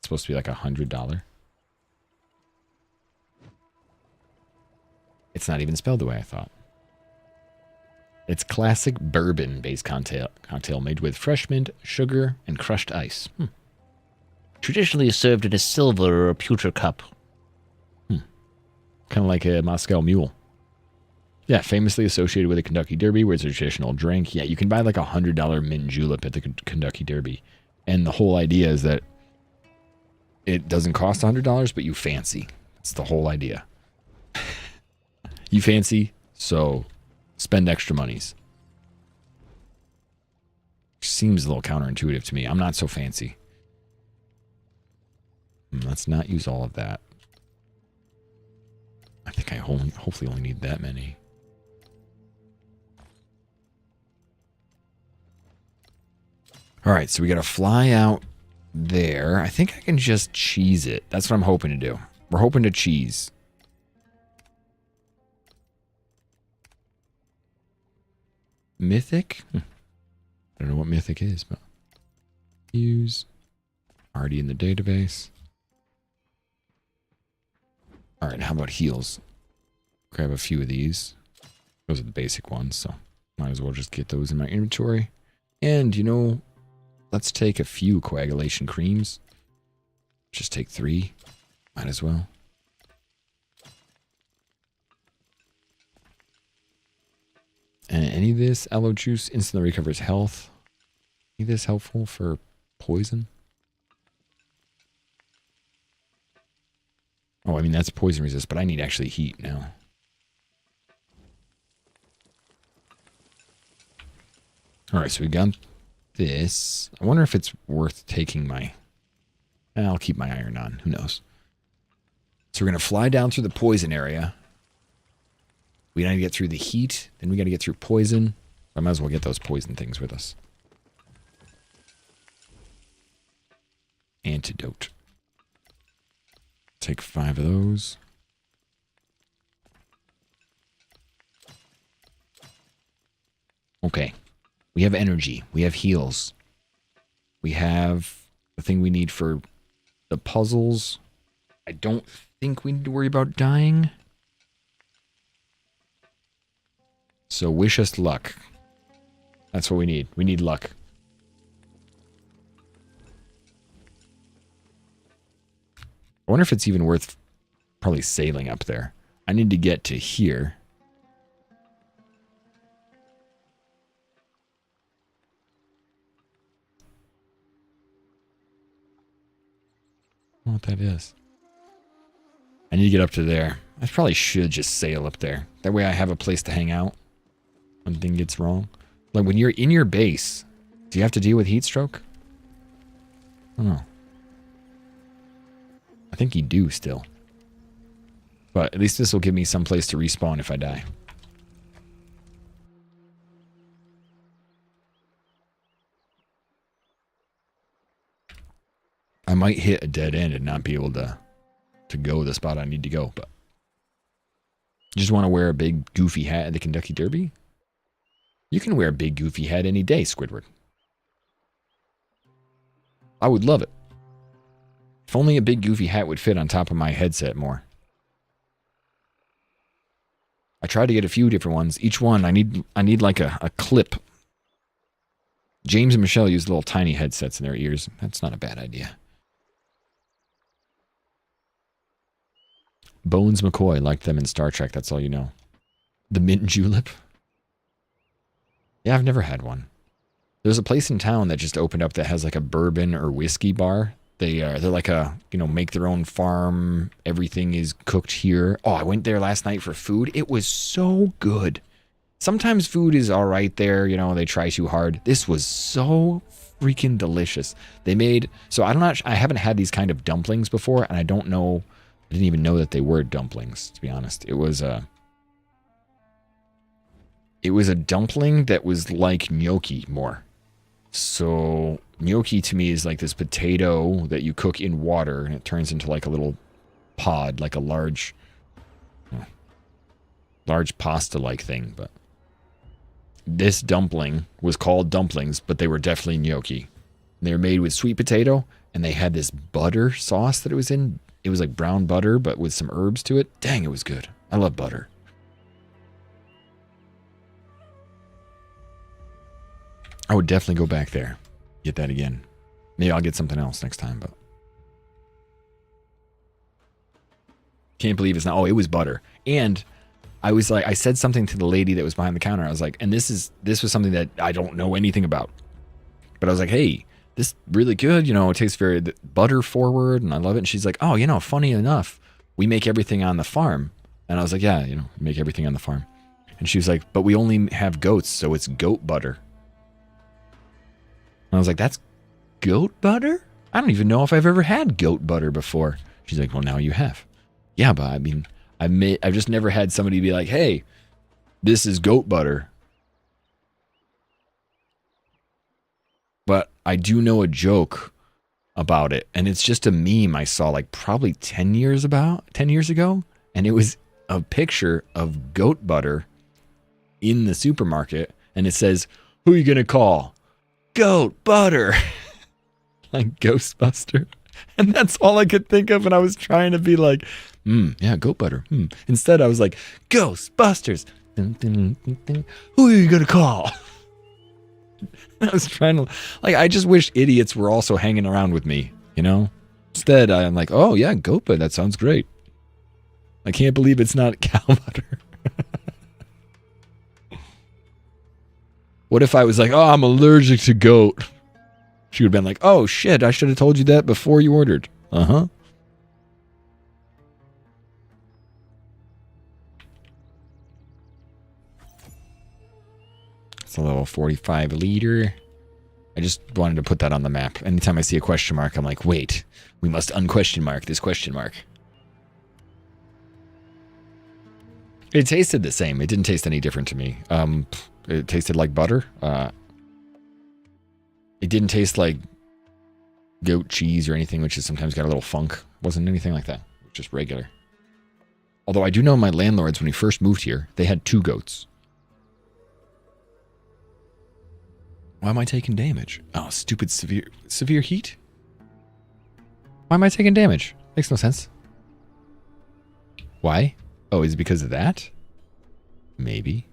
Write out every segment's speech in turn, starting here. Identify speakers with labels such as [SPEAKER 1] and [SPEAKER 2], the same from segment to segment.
[SPEAKER 1] It's supposed to be like $100. It's not even spelled the way I thought. It's classic bourbon-based cocktail made with fresh mint, sugar, and crushed ice.
[SPEAKER 2] Traditionally served in a silver or pewter cup.
[SPEAKER 1] Kind of like a Moscow Mule. Yeah, famously associated with the Kentucky Derby, where it's a traditional drink. Yeah, you can buy like $100 mint julep at the Kentucky Derby. And the whole idea is that it doesn't cost $100, but you fancy. That's the whole idea. You fancy, so spend extra monies. Seems a little counterintuitive to me. I'm not so fancy. Let's not use all of that. I think I hopefully only need that many. All right, so we got to fly out there. I think I can just cheese it. That's what I'm hoping to do. We're hoping to cheese. Mythic? I don't know what Mythic is, but use. Already in the database. All right, how about heals? Grab a few of these. Those are the basic ones, so might as well just get those in my inventory. And, you know, let's take a few coagulation creams. Just take 3. Might as well. And any of this aloe juice instantly recovers health. Any of this helpful for poison? Oh, I mean, that's poison resist, but I need actually heat now. All right, so we got this. I wonder if it's worth taking my... I'll keep my iron on. Who knows? So we're going to fly down through the poison area. We got to get through the heat. Then we got to get through poison. I might as well get those poison things with us. Antidote. Take 5 of those. Okay. We have energy. We have heals. We have the thing we need for the puzzles. I don't think we need to worry about dying. So wish us luck. That's what we need. We need luck. I wonder if it's even worth probably sailing up there. I need to get to here. I don't know what that is. I need to get up to there. I probably should just sail up there. That way I have a place to hang out when anything gets wrong. Like when you're in your base, do you have to deal with heat stroke? I don't know. I think you do still. But at least this will give me some place to respawn if I die. I might hit a dead end and not be able to go the spot I need to go, but you just want to wear a big goofy hat at the Kentucky Derby? You can wear a big goofy hat any day, Squidward. I would love it. If only a big goofy hat would fit on top of my headset more. I tried to get a few different ones. Each one, I need like a clip. James and Michelle use little tiny headsets in their ears. That's not a bad idea. Bones McCoy liked them in Star Trek, that's all you know. The mint julep? Yeah, I've never had one. There's a place in town that just opened up that has like a bourbon or whiskey bar. They're like a, you know, make their own farm. Everything is cooked here. Oh, I went there last night for food. It was so good. Sometimes food is all right there, you know, they try too hard. This was so freaking delicious. They made, so I haven't had these kind of dumplings before, and I don't know, I didn't even know that they were dumplings, to be honest. It was a dumpling that was like gnocchi more. So gnocchi to me is like this potato that you cook in water and it turns into like a little pod, like a large pasta-like thing. But this dumpling was called dumplings, but they were definitely gnocchi. They were made with sweet potato and they had this butter sauce that it was in. It was like brown butter, but with some herbs to it. Dang, it was good. I love butter. I would definitely go back there. Get that again. Maybe I'll get something else next time, but. Can't believe it's not. Oh, it was butter. And I was like, I said something to the lady that was behind the counter. I was like, and this was something that I don't know anything about. But I was like, hey, this really good. You know, it tastes very butter forward and I love it. And she's like, oh, you know, funny enough, we make everything on the farm. And I was like, yeah, you know, we make everything on the farm. And she was like, but we only have goats, so it's goat butter. And I was like, that's goat butter? I don't even know if I've ever had goat butter before. She's like, well, now you have. Yeah, but I mean, I've just never had somebody be like, hey, this is goat butter. But I do know a joke about it. And it's just a meme I saw like probably 10 years ago. And it was a picture of goat butter in the supermarket. And it says, who are you going to call? Goat butter. Like Ghostbuster. And that's all I could think of. And I was trying to be like, yeah, goat butter. Instead, I was like, Ghostbusters. Who are you going to call? I was trying to, like, I just wish idiots were also hanging around with me, you know? Instead, I'm like, oh, yeah, goat butter. That sounds great. I can't believe it's not cow butter. What if I was like, oh, I'm allergic to goat? She would have been like, oh, shit, I should have told you that before you ordered. Uh-huh. It's a little 45 liter. I just wanted to put that on the map. Anytime I see a question mark, I'm like, wait, we must unquestion mark this question mark. It tasted the same. It didn't taste any different to me. It tasted like butter. It didn't taste like goat cheese or anything, which has sometimes got a little funk. Wasn't anything like that. It was just regular. Although I do know my landlords, when we first moved here, they had 2 goats. Why am I taking damage? Oh, stupid severe heat? Why am I taking damage? Makes no sense. Why? Oh, is it because of that? Maybe.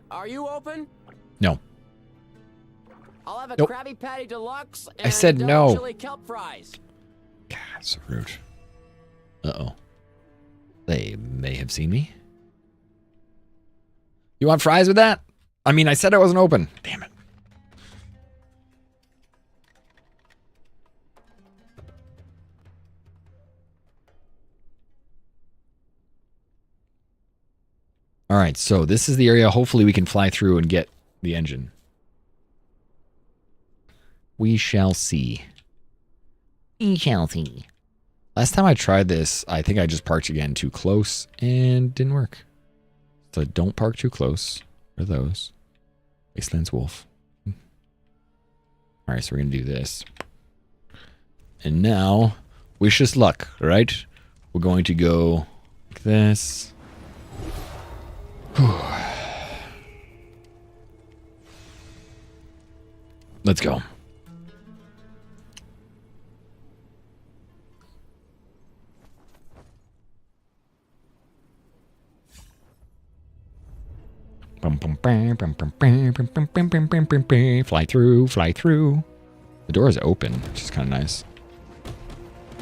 [SPEAKER 3] Are you open?
[SPEAKER 1] No.
[SPEAKER 3] I'll have a
[SPEAKER 1] Nope.
[SPEAKER 3] Krabby Patty Deluxe and
[SPEAKER 1] I said no.
[SPEAKER 3] chili kelp fries.
[SPEAKER 1] God, so rude. Uh-oh. They may have seen me. You want fries with that? I mean, I said I wasn't open. Damn it. All right, so this is the area hopefully we can fly through and get the engine. We shall see.
[SPEAKER 2] We shall see.
[SPEAKER 1] Last time I tried this, I think I just parked again too close and didn't work. So don't park too close. What are those? Wasteland's Wolf. All right, so we're going to do this. And now, wish us luck, right? We're going to go like this. Let's go. Fly through, fly through. The door is open, which is kind of nice.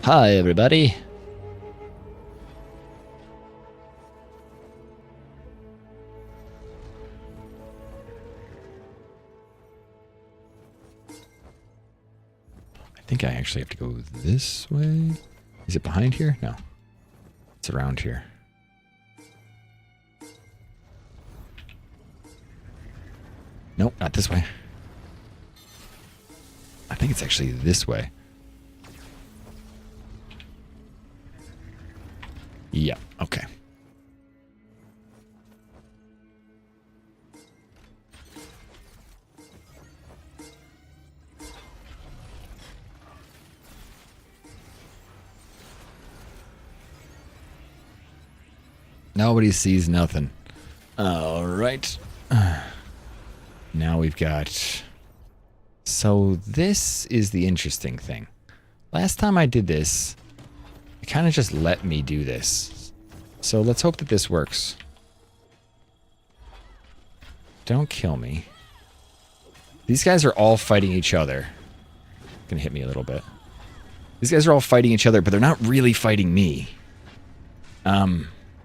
[SPEAKER 2] Hi, everybody.
[SPEAKER 1] I think I actually have to go this way. Is it behind here? No. It's around here. Nope, not this way. I think it's actually this way. Yeah, okay. Nobody sees nothing. All right. Now we've got... So this is the interesting thing. Last time I did this, it kind of just let me do this. So let's hope that this works. Don't kill me. These guys are all fighting each other. Gonna hit me a little bit. These guys are all fighting each other, but they're not really fighting me.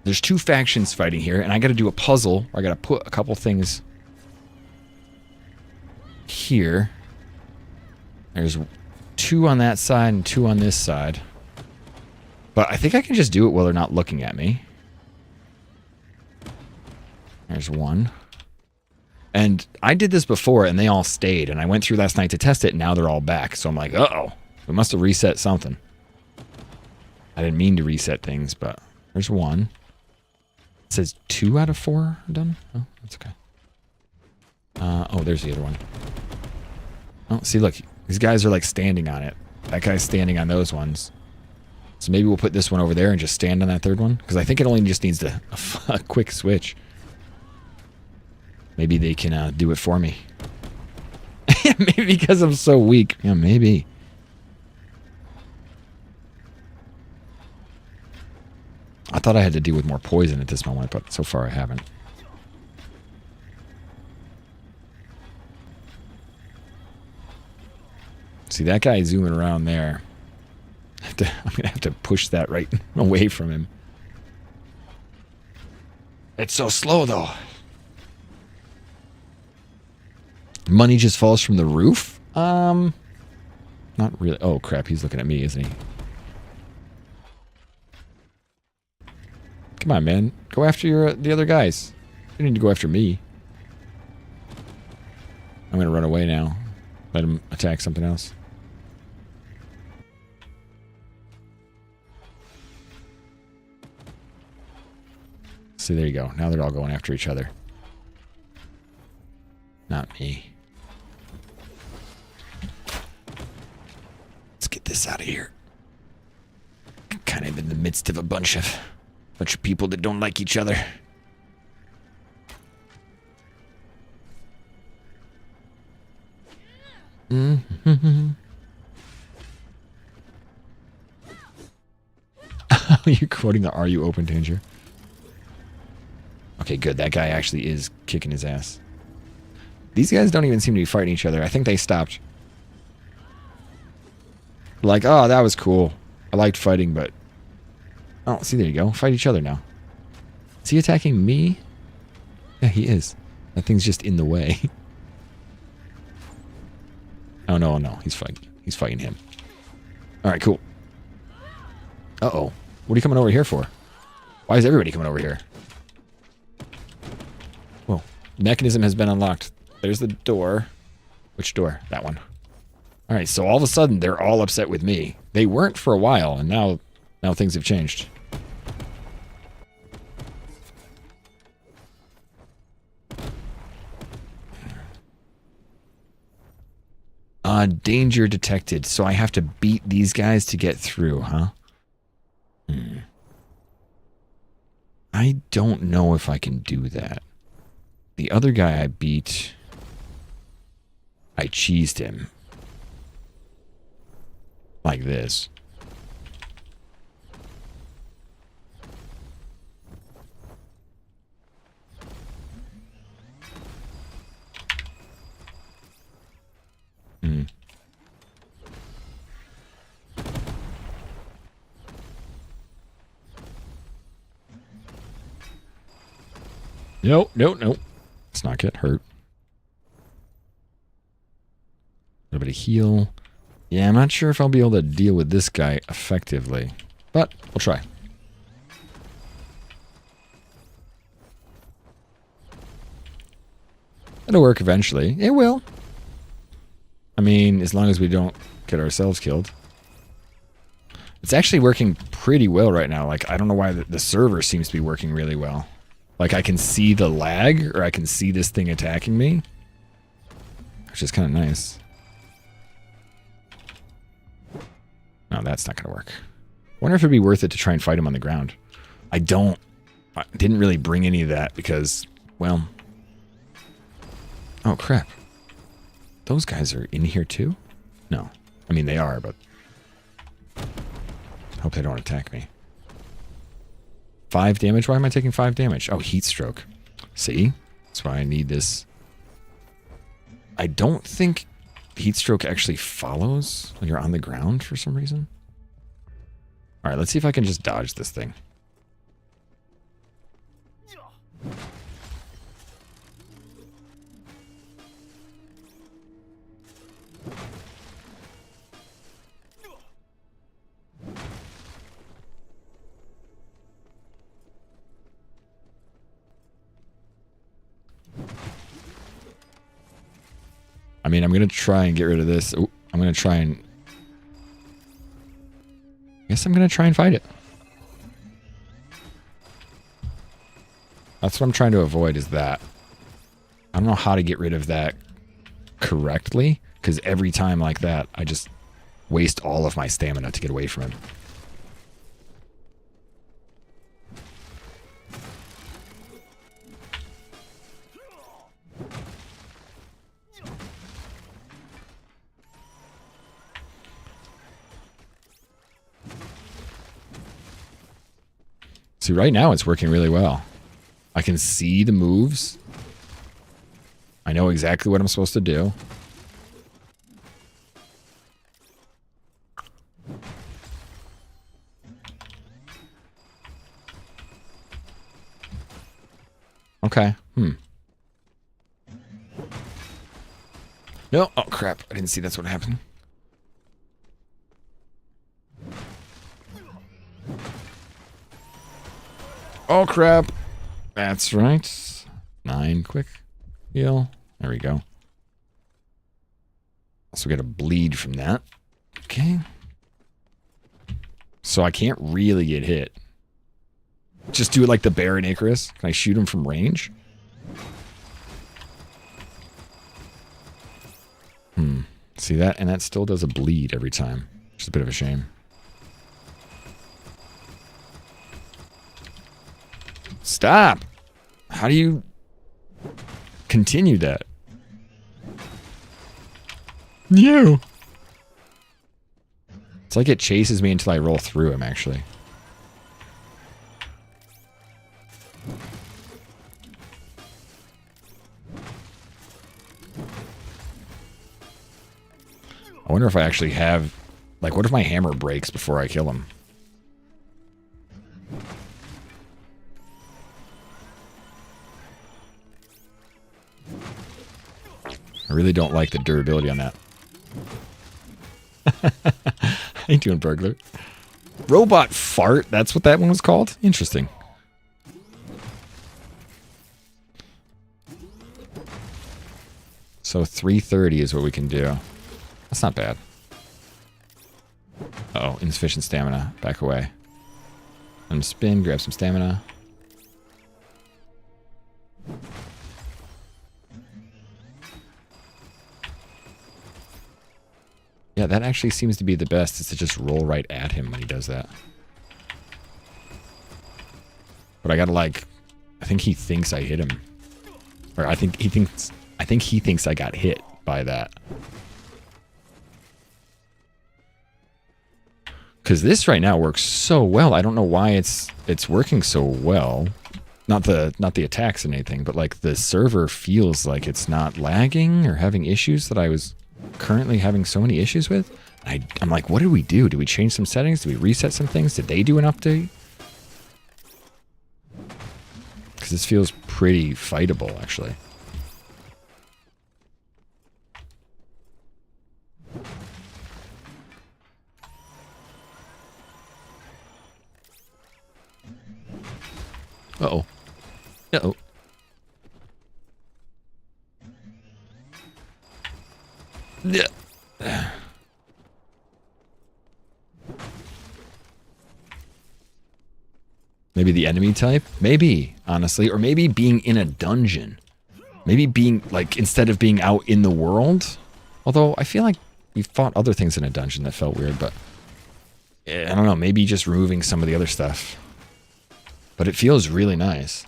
[SPEAKER 1] There's two factions fighting here, and I gotta do a puzzle. Where I gotta put a couple things here. There's 2 on that side and 2 on this side. But I think I can just do it while they're not looking at me. There's 1. And I did this before, and they all stayed. And I went through last night to test it, and now they're all back. So I'm like, uh-oh. We must have reset something. I didn't mean to reset things, but there's 1. It says 2 out of 4 are done. Oh, that's okay. Oh, there's the other one. Oh, see, look. These guys are like standing on it. That guy's standing on those ones. So maybe we'll put this one over there and just stand on that third one. Because I think it only just needs a quick switch. Maybe they can do it for me. Maybe because I'm so weak. Yeah, maybe. I thought I had to deal with more poison at this moment, but so far I haven't. See, that guy zooming around there. I'm going to have to push that right away from him. It's so slow, though. Money just falls from the roof? Not really. Oh, crap. He's looking at me, isn't he? Come on, man. Go after the other guys. You need to go after me. I'm going to run away now. Let him attack something else. See, there you go. Now they're all going after each other. Not me. Let's get this out of here. Kind of in the midst of a bunch of people that don't like each other. You're quoting the "Are you open, danger?" Okay, good. That guy actually is kicking his ass. These guys don't even seem to be fighting each other. I think they stopped. Like, oh, that was cool. I liked fighting, but... Oh, see, there you go. Fight each other now. Is he attacking me? Yeah, he is. That thing's just in the way. Oh, no, no. He's fighting. He's fighting him. All right, cool. Uh-oh. What are you coming over here for? Why is everybody coming over here? Whoa. Mechanism has been unlocked. There's the door. Which door? That one. All right, so all of a sudden, they're all upset with me. They weren't for a while, and now things have changed. Danger detected. So I have to beat these guys to get through, huh? I don't know if I can do that. The other guy I beat, I cheesed him. Like this. Nope. Let's not get hurt. A little bit of heal. Yeah, I'm not sure if I'll be able to deal with this guy effectively, but we'll try. It'll work eventually. It will. I mean, as long as we don't get ourselves killed. It's actually working pretty well right now. Like, I don't know why the server seems to be working really well. Like, I can see the lag, or I can see this thing attacking me. Which is kind of nice. No, that's not going to work. Wonder if it'd be worth it to try and fight him on the ground. I didn't really bring any of that because, well, Oh, crap. Those guys are in here too? No. I mean, they are, but... Hope they don't attack me. 5 damage? Why am I taking 5 damage? Oh, heat stroke. See? That's why I need this. I don't think heat stroke actually follows when you're on the ground for some reason. Alright, let's see if I can just dodge this thing. I mean, I'm going to try and get rid of this. Oh, I'm going to try and... I guess I'm going to try and fight it. That's what I'm trying to avoid, is that. I don't know how to get rid of that correctly, because every time like that, I just waste all of my stamina to get away from him. See, right now it's working really well. I can see the moves. I know exactly what I'm supposed to do. Okay. No. Oh, crap. I didn't see that's what happened. Oh, crap. That's right. 9 quick heal. There we go. Also get a bleed from that. Okay. So I can't really get hit. Just do it like the Baron Icarus. Can I shoot him from range? See that? And that still does a bleed every time. Which is a bit of a shame. Stop! How do you continue that? You! It's like it chases me until I roll through him, actually. I wonder if I actually have... Like, what if my hammer breaks before I kill him? I really don't like the durability on that. How you doing, burglar? Robot fart? That's what that one was called? Interesting. So 330 is what we can do. That's not bad. Uh oh, insufficient stamina. Back away. Let him spin, grab some stamina. Yeah, that actually seems to be the best, is to just roll right at him when he does that. But I gotta, like, I think he thinks I hit him. Or I think he thinks I got hit by that. Because this right now works so well. I don't know why it's working so well. Not the attacks and anything, but like the server feels like it's not lagging or having issues that I was currently having so many issues with. I'm like, what did we do? Did we change some settings? Did we reset some things? Did they do an update? Because this feels pretty fightable, actually. Uh-oh. Uh-oh. Yeah. Maybe the enemy type? Maybe, honestly. Or maybe being in a dungeon. Maybe being, like, instead of being out in the world. Although, I feel like we fought other things in a dungeon that felt weird, but... I don't know, maybe just removing some of the other stuff. But it feels really nice.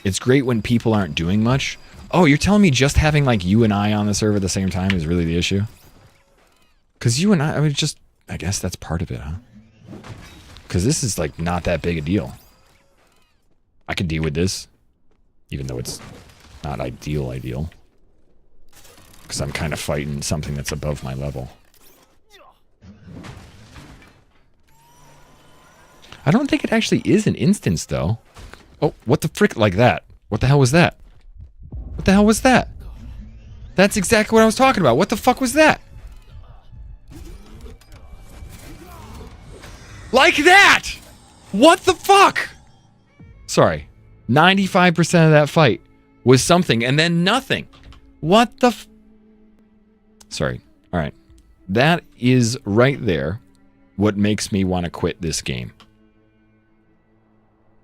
[SPEAKER 1] It's great when people aren't doing much. Oh, you're telling me just having like you and I on the server at the same time is really the issue? Because you and I mean, just, I guess that's part of it, huh? Because this is like not that big a deal. I could deal with this, even though it's not ideal. Because I'm kind of fighting something that's above my level. I don't think it actually is an instance, though. Oh, what the frick? Like that. What the hell was that? What the hell was that? That's exactly what I was talking about. What the fuck was that? Like that! What the fuck? Sorry. 95% of that fight was something and then nothing. What the Sorry. All right. That is right there what makes me want to quit this game.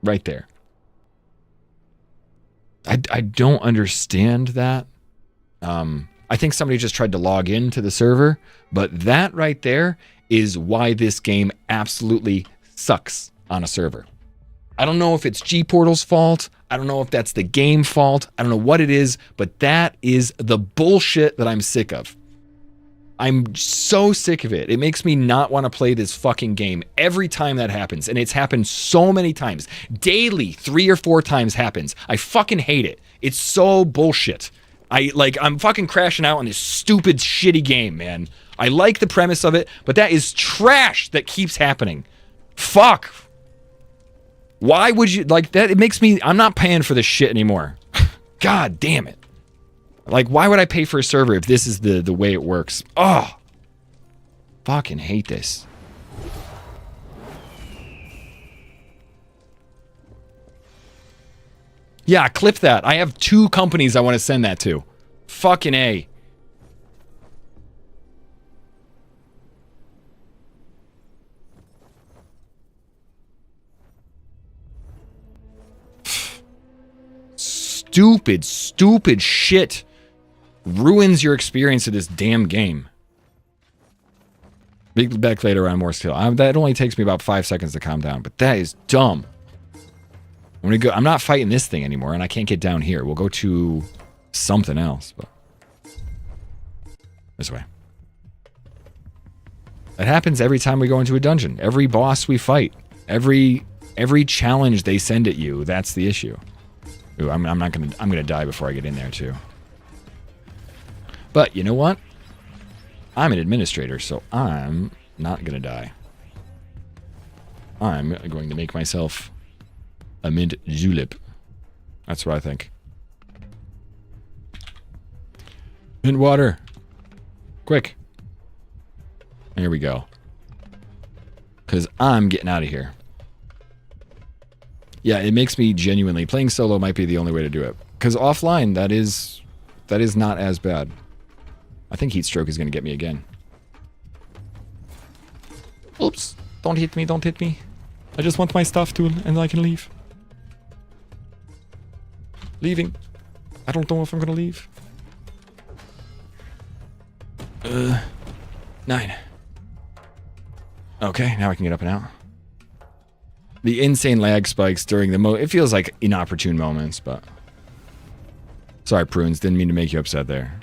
[SPEAKER 1] Right there. I don't understand that. I think somebody just tried to log into the server, but that right there is why this game absolutely sucks on a server. I don't know if it's G-Portal's fault. I don't know if that's the game fault. I don't know what it is, but that is the bullshit that I'm sick of. I'm so sick of it. It makes me not want to play this fucking game every time that happens. And it's happened so many times. Daily, 3 or 4 times happens. I fucking hate it. It's so bullshit. I'm fucking crashing out on this stupid, shitty game, man. I like the premise of it, but that is trash that keeps happening. Fuck. Why would you, like, that? It makes me, I'm not paying for this shit anymore. God damn it. Like, why would I pay for a server if this is the way it works? Oh, fucking hate this. Yeah, clip that. I have 2 companies I want to send that to. Fucking A. Stupid shit ruins your experience of this damn game. Be back later on more skill. That only takes me about 5 seconds to calm down, but that is dumb. I'm not fighting this thing anymore, and I can't get down here. We'll go to something else, but this way. That happens every time we go into a dungeon. Every boss we fight, every challenge they send at you, that's the issue. Ooh, I'm gonna die before I get in there too. But you know what? I'm an administrator, so I'm not gonna die. I'm going to make myself a mint julep. That's what I think. Mint water. Quick. There we go. Because I'm getting out of here. Yeah, it makes me genuinely... Playing solo might be the only way to do it. Because offline, that is not as bad. I think heat stroke is going to get me again. Oops. Don't hit me, don't hit me. I just want my stuff to, and I can leave. Leaving. I don't know if I'm going to leave. 9. Okay, now I can get up and out. The insane lag spikes during the it feels like inopportune moments, but... Sorry, Prunes, didn't mean to make you upset there.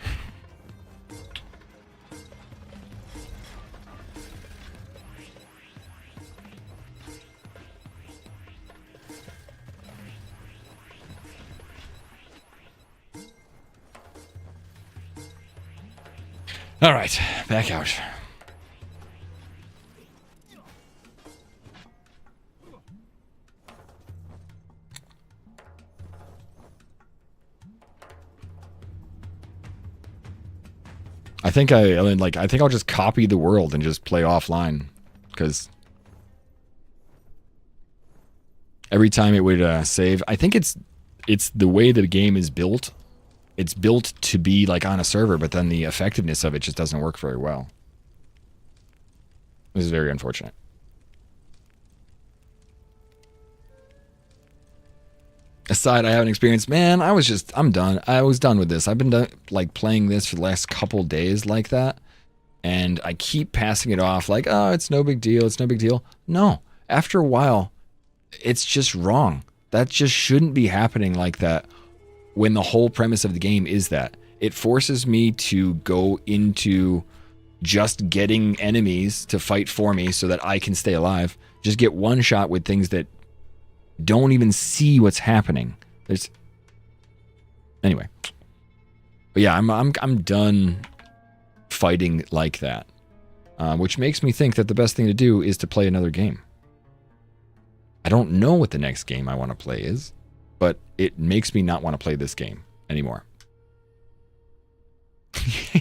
[SPEAKER 1] All right, back out. I think I'll just copy the world and just play offline, because every time it would save, I think it's the way the game is built. It's built to be like on a server, but then the effectiveness of it just doesn't work very well. This is very unfortunate. Aside, I haven't experienced, man, I'm done. I was done with this. I've been playing this for the last couple days like that, and I keep passing it off like, oh, it's no big deal, it's no big deal. No, after a while, it's just wrong. That just shouldn't be happening like that when the whole premise of the game is that. It forces me to go into just getting enemies to fight for me so that I can stay alive. Just get one shot with things that don't even see what's happening. Anyway. But yeah, I'm done fighting like that. Which makes me think that the best thing to do is to play another game. I don't know what the next game I want to play is, but it makes me not want to play this game anymore.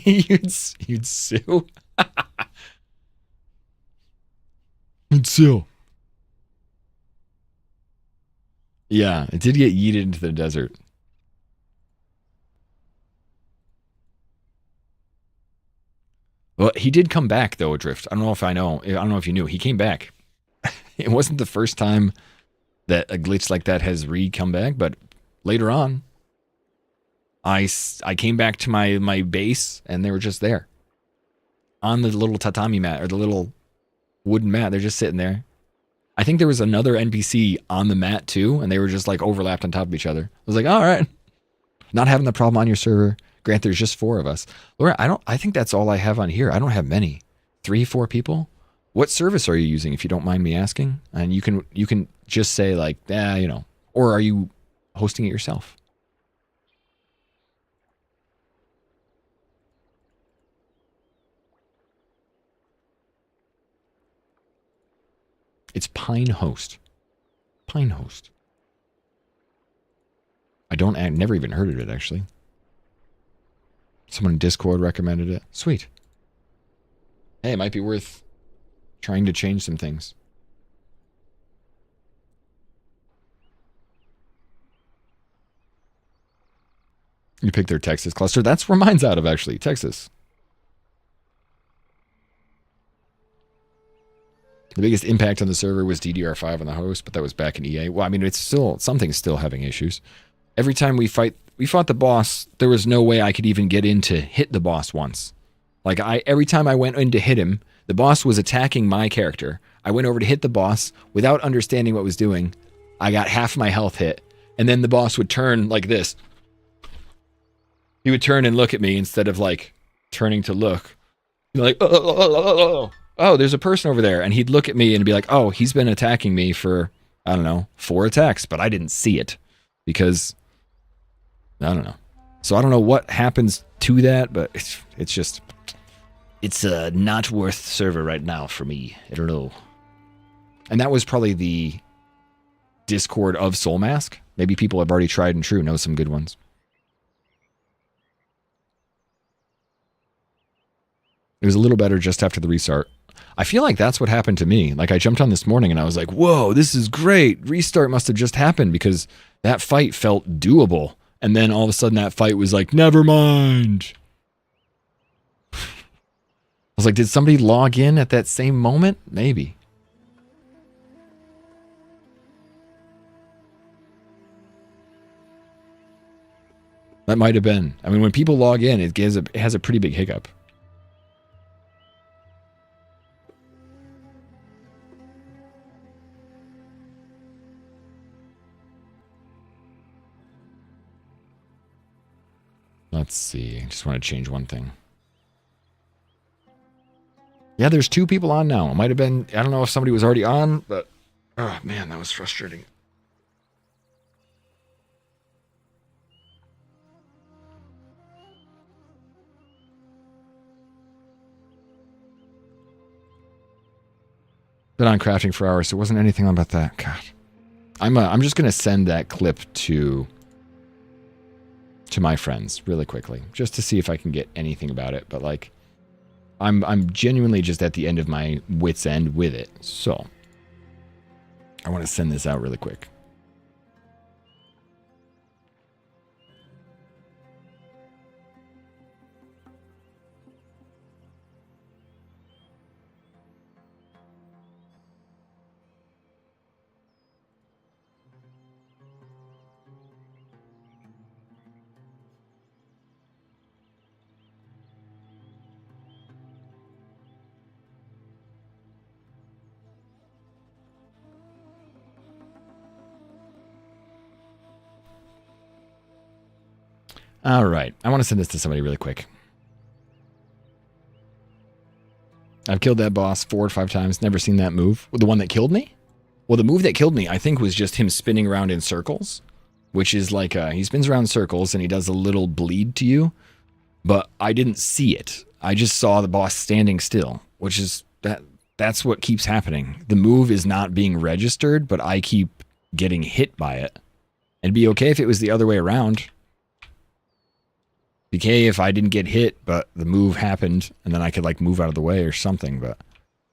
[SPEAKER 1] You'd sue? You'd sue. Yeah, it did get yeeted into the desert. Well, he did come back, though, Adrift. I don't know if you knew. He came back. It wasn't the first time that a glitch like that has come back, but later on, I came back to my base, and they were just there. On the little tatami mat, or the little wooden mat. They're just sitting there. I think there was another NPC on the mat, too, and they were just, like, overlapped on top of each other. I was like, all right. Not having the problem on your server. Grant, there's just 4 of us. Laura, I think that's all I have on here. I don't have many. 3, 4 people? What service are you using, if you don't mind me asking? And you can just say, like, or are you hosting it yourself? It's Pinehost. Pinehost. I've never even heard of it, actually. Someone in Discord recommended it. Sweet. Hey, it might be worth trying to change some things. You picked their Texas cluster. That's where mine's out of, actually. Texas. The biggest impact on the server was DDR5 on the host, but that was back in EA. Well, I mean, something's still having issues. Every time we fought the boss, there was no way I could even get in to hit the boss once. Like, every time I went in to hit him, the boss was attacking my character. I went over to hit the boss without understanding what was doing. I got half my health hit, and then the boss would turn like this. He would turn and look at me instead of, like, turning to look. Like, oh, there's a person over there. And he'd look at me and be like, oh, he's been attacking me for, I don't know, 4 attacks, but I didn't see it because, I don't know. So I don't know what happens to that, but it's just...
[SPEAKER 2] It's a not worth server right now for me. I don't know.
[SPEAKER 1] And that was probably the Discord of SoulMask. Maybe people have already tried and true, know some good ones. It was a little better just after the restart. I feel like that's what happened to me. Like, I jumped on this morning and I was like, whoa, this is great. Restart must have just happened because that fight felt doable. And then all of a sudden that fight was like, never mind. I was like, did somebody log in at that same moment? Maybe. That might have been. I mean, when people log in, it has a pretty big hiccup. Let's see. I just want to change one thing. Yeah, there's 2 people on now. It might have been, I don't know if somebody was already on, but, oh man, that was frustrating. Been on crafting for hours, so it wasn't anything about that. God. I'm just gonna send that clip to my friends really quickly, just to see if I can get anything about it. But like, I'm genuinely just at the end of my wit's end with it. So I want to send this out really quick. All right. I want to send this to somebody really quick. I've killed that boss 4 or 5 times. Never seen that move. The one that killed me? Well, the move that killed me, I think, was just him spinning around in circles, which is like he spins around in circles and he does a little bleed to you, but I didn't see it. I just saw the boss standing still, which is that's what keeps happening. The move is not being registered, but I keep getting hit by it. It'd be okay if it was the other way around. Okay if I didn't get hit, but the move happened, and then I could like move out of the way or something, but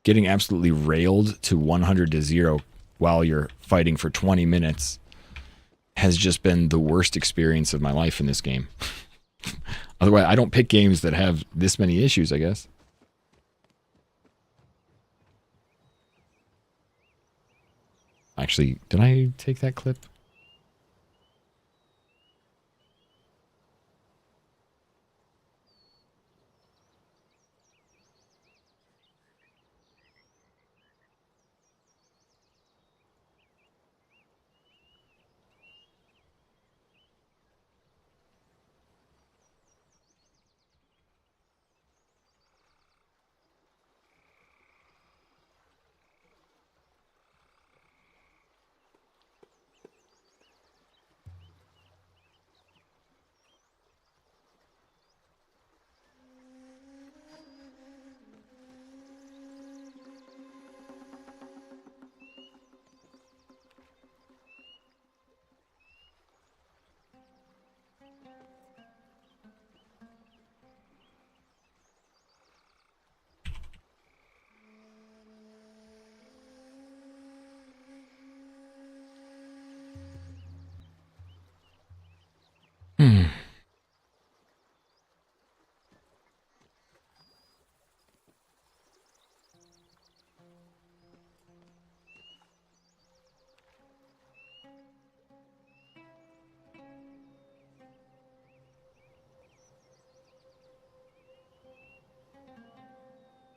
[SPEAKER 1] getting absolutely railed to 100 to 0 while you're fighting for 20 minutes has just been the worst experience of my life in this game. Otherwise, I don't pick games that have this many issues, I guess. Actually, did I take that clip?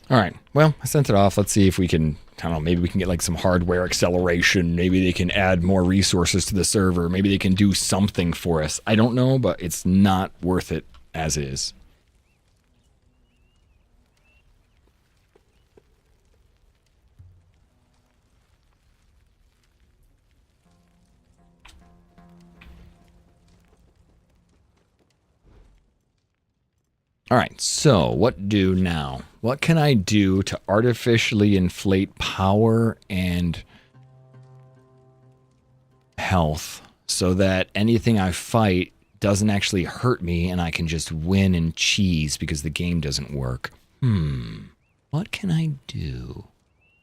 [SPEAKER 1] All right. Well, I sent it off. Let's see if we can, I don't know, maybe we can get like some hardware acceleration. Maybe they can add more resources to the server. Maybe they can do something for us. I don't know, but it's not worth it as is. All right, so what do now? What can I do to artificially inflate power and health so that anything I fight doesn't actually hurt me and I can just win and cheese because the game doesn't work? What can I do?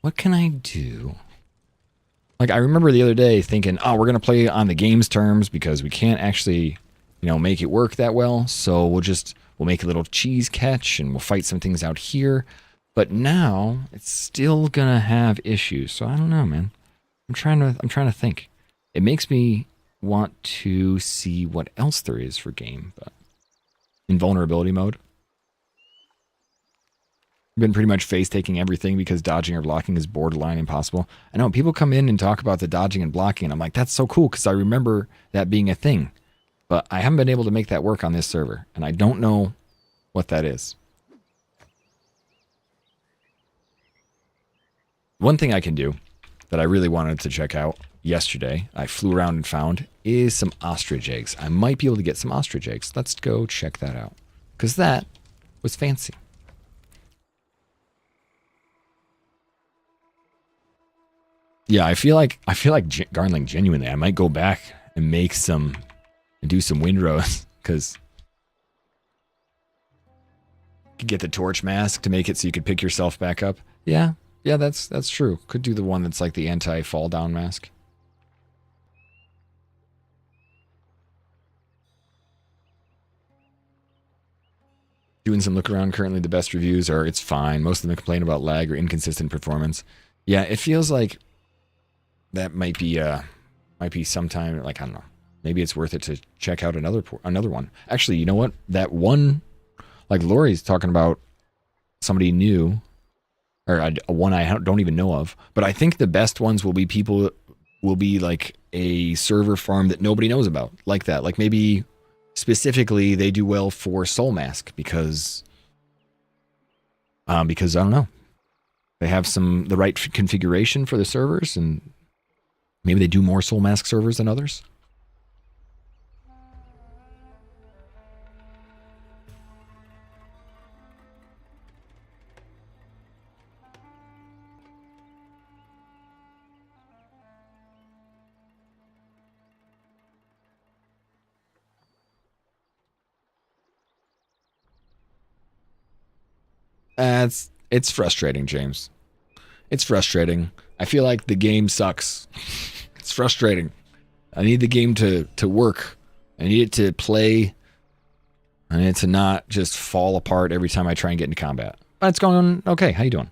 [SPEAKER 1] What can I do? Like, I remember the other day thinking, oh, we're going to play on the game's terms because we can't actually, make it work that well. So we'll make a little cheese catch and we'll fight some things out here. But now it's still going to have issues. So I don't know, man. I'm trying to think. It makes me want to see what else there is for game, but invulnerability mode. Been pretty much face taking everything because dodging or blocking is borderline impossible. I know people come in and talk about the dodging and blocking, and I'm like, that's so cool because I remember that being a thing. But I haven't been able to make that work on this server, and I don't know what that is. One thing I can do that I really wanted to check out yesterday, I flew around and found, is some ostrich eggs. I might be able to get some ostrich eggs. Let's go check that out, because that was fancy. Yeah, I feel like Garnling, genuinely, I might go back and make some and do some windrows because you could get the torch mask to make it so you could pick yourself back up. Yeah, that's true. Could do the one that's like the anti-fall down mask. Doing some look around. Currently, the best reviews are it's fine. Most of them complain about lag or inconsistent performance. Yeah, it feels like that might be sometime, like, I don't know. Maybe it's worth it to check out another one. Actually, you know what? That one, like Lori's talking about somebody new, or one I don't even know of. But I think the best ones will be like a server farm that nobody knows about, like that. Like maybe specifically they do well for SoulMask because I don't know. They have the right configuration for the servers, and maybe they do more SoulMask servers than others. It's frustrating, James. It's frustrating. I feel like the game sucks. It's frustrating. I need the game to work. I need it to play. I need it to not just fall apart every time I try and get into combat. But it's going okay. How you doing?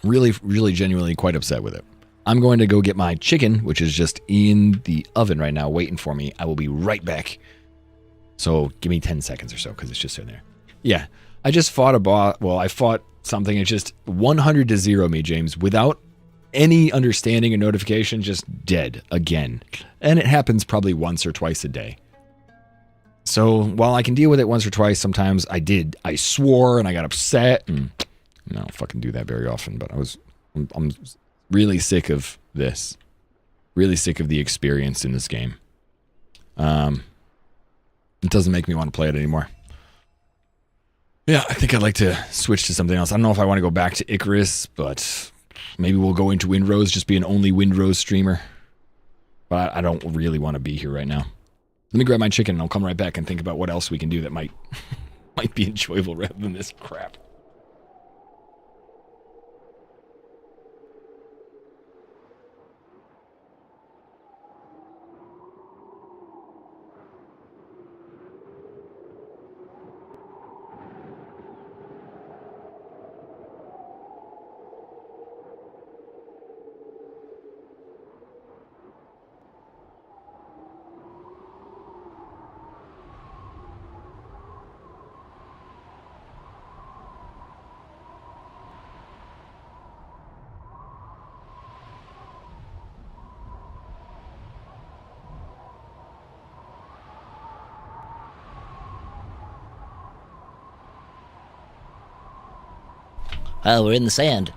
[SPEAKER 1] Really, really genuinely quite upset with it. I'm going to go get my chicken, which is just in the oven right now, waiting for me. I will be right back. So give me 10 seconds or so, because it's just in there. Yeah, I just fought a boss. Well, I fought something. It's just 100 to 0 me, James, without any understanding or notification, just dead again. And it happens probably once or twice a day. So while I can deal with it once or twice, sometimes I swore and I got upset. And I don't fucking do that very often, but I'm really sick of this. Really sick of the experience in this game. It doesn't make me want to play it anymore. Yeah, I think I'd like to switch to something else. I don't know if I want to go back to Icarus, but maybe we'll go into Windrose, just be an only Windrose streamer. But I don't really want to be here right now. Let me grab my chicken and I'll come right back and think about what else we can do that might be enjoyable rather than this crap.
[SPEAKER 2] Oh, we're in the sand.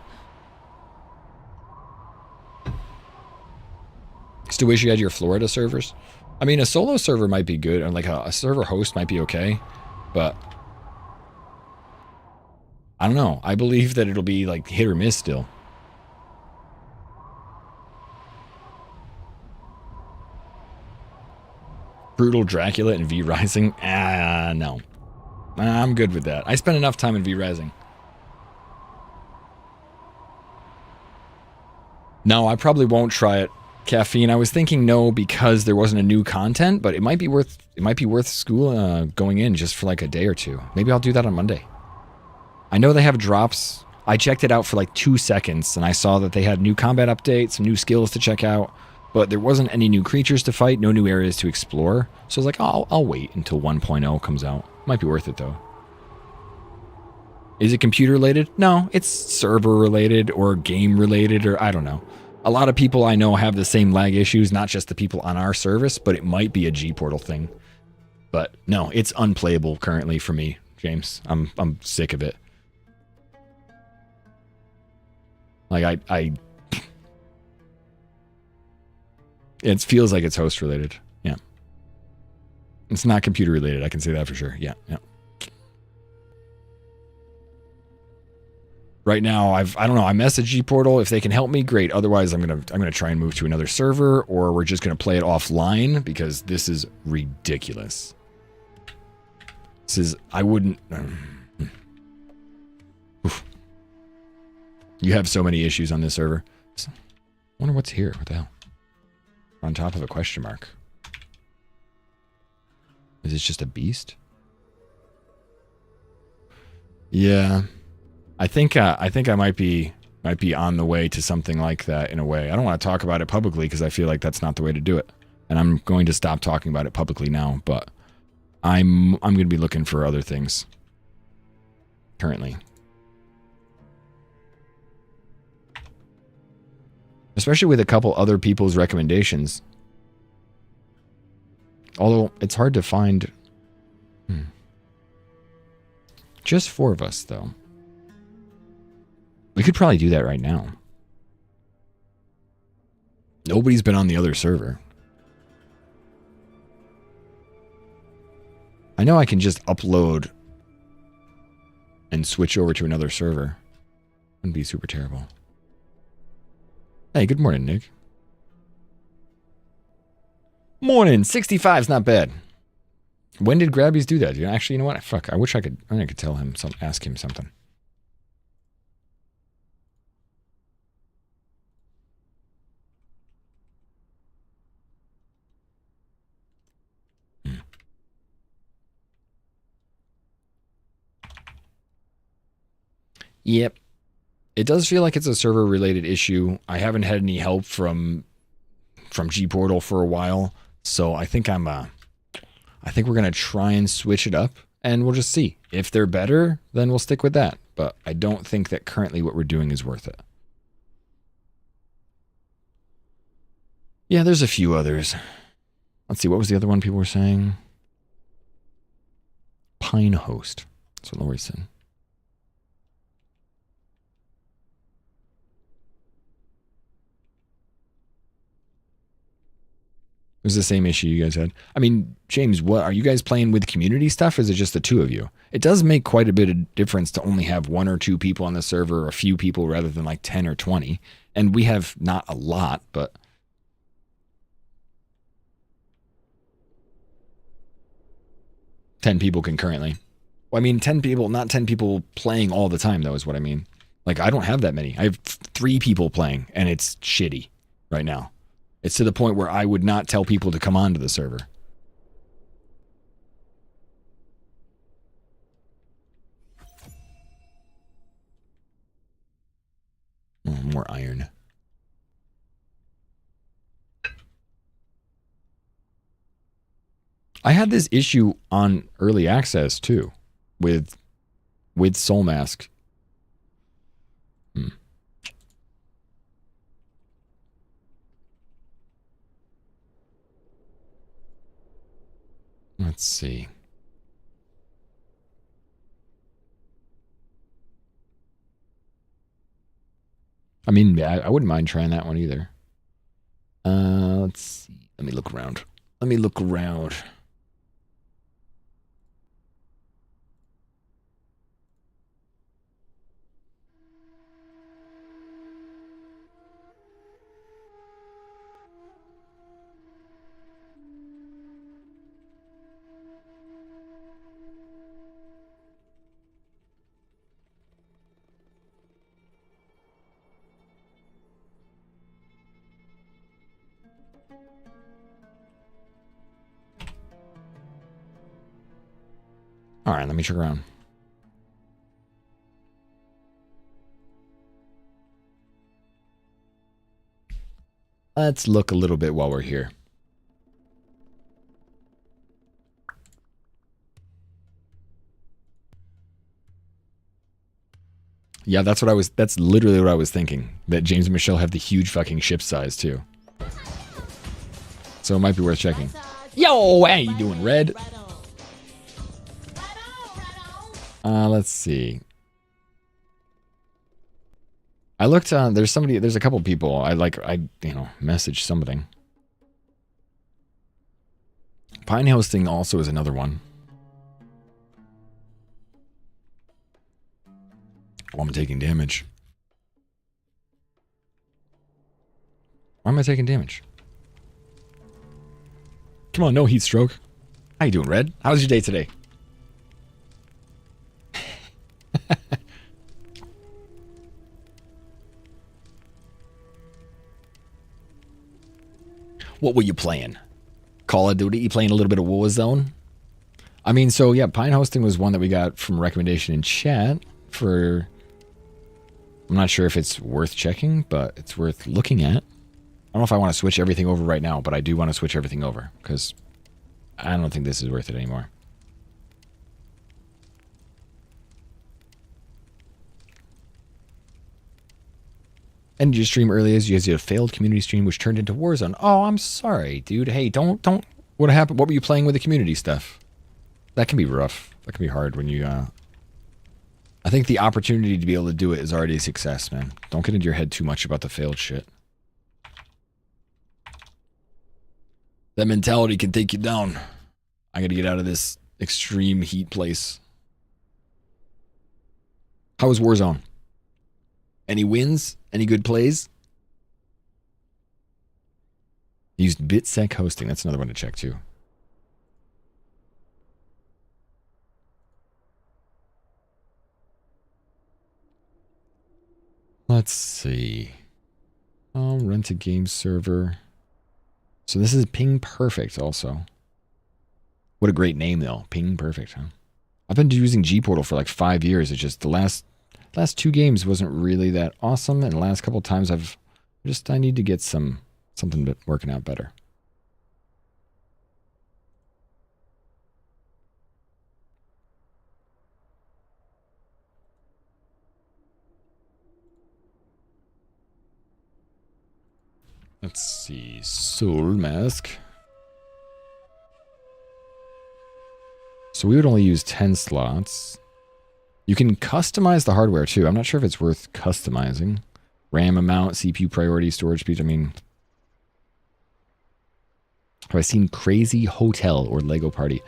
[SPEAKER 1] Still wish you had your Florida servers. I mean, a solo server might be good, and like a server host might be okay, but I don't know. I believe that it'll be like hit or miss still. Brutal Dracula and V Rising? No. I'm good with that. I spent enough time in V Rising. No, I probably won't try it. Caffeine. I was thinking no because there wasn't a new content, but it might be worth school going in just for like a day or two. Maybe I'll do that on Monday. I know they have drops. I checked it out for like 2 seconds and I saw that they had new combat updates, some new skills to check out, but there wasn't any new creatures to fight, no new areas to explore. So I was like, oh, I'll wait until 1.0 comes out. Might be worth it though. Is it computer related? No, it's server related or game related or I don't know. A lot of people I know have the same lag issues, not just the people on our service, but it might be a G-Portal thing. But no, it's unplayable currently for me, James. I'm sick of it. Like it feels like it's host related. Yeah. It's not computer related, I can say that for sure. Yeah, yeah. Right now, I don't know. I messaged G-Portal. If they can help me, great. Otherwise, I'm gonna try and move to another server, or we're just gonna play it offline because this is ridiculous. This is I wouldn't. You have so many issues on this server. I wonder what's here. What the hell? On top of a question mark. Is this just a beast? Yeah. I think I might be on the way to something like that in a way. I don't want to talk about it publicly because I feel like that's not the way to do it. And I'm going to stop talking about it publicly now, but I'm going to be looking for other things currently. Especially with a couple other people's recommendations. Although it's hard to find. Just 4 of us, though. We could probably do that right now. Nobody's been on the other server. I know I can just upload and switch over to another server. Wouldn't be super terrible. Hey, good morning, Nick. Morning. 65's not bad. When did Grabbies do that? Actually, you know what? Fuck. I wish I could tell him ask him something. Yep. It does feel like it's a server related issue. I haven't had any help from G-Portal for a while, so I think we're going to try and switch it up, and we'll just see. If they're better, then we'll stick with that. But I don't think that currently what we're doing is worth it. Yeah, there's a few others. Let's see, what was the other one people were saying? Pine Host. That's what Lori said. It was the same issue you guys had. I mean, James, what are you guys playing with community stuff, or is it just the 2 of you? It does make quite a bit of difference to only have 1 or 2 people on the server, or a few people rather than like 10 or 20. And we have not a lot, but 10 people concurrently. Well, I mean, 10 people, not 10 people playing all the time, though, is what I mean. Like, I don't have that many. I have 3 people playing, and it's shitty right now. It's to the point where I would not tell people to come onto the server. Oh, more iron. I had this issue on early access too, with SoulMask. Let's see. I mean, I wouldn't mind trying that one either. Let's see. Let me look around. All right, let me check around. Let's look a little bit while we're here. Yeah, that's literally what I was thinking. That James and Michelle have the huge fucking ship size too. So it might be worth checking. Yo, how you doing, Red? Let's see. I looked there's a couple people I messaged something. Pine Hosting also is another one. Oh, I'm taking damage. Why am I taking damage? Come on, no heat stroke. How you doing, Red? How was your day today? What were you playing? Call of Duty? You playing a little bit of Warzone? I mean, so yeah, Pine Hosting was one that we got from recommendation in chat for... I'm not sure if it's worth checking, but it's worth looking at. I don't know if I want to switch everything over right now, but I do want to switch everything over, because I don't think this is worth it anymore. Ended your stream early as you had a failed community stream which turned into Warzone. Oh, I'm sorry, dude. Hey, don't What happened? What were you playing with the community stuff? That can be rough. That can be hard when you, I think the opportunity to be able to do it is already a success, man. Don't get into your head too much about the failed shit. That mentality can take you down. I gotta get out of this extreme heat place. How was Warzone? Any wins? Any good plays? Used BitSec hosting. That's another one to check too. Let's see. Oh, rent a game server. So this is Ping Perfect also. What a great name though. Ping Perfect, huh? I've been using Gportal for like 5 years. It's just the last 2 games wasn't really that awesome, and the last couple times I need to get something working out better. Let's see. SoulMask. So we would only use 10 slots. You can customize the hardware too. I'm not sure if it's worth customizing. RAM amount, CPU priority, storage speed. I mean, have I seen Crazy Hotel or Lego Party?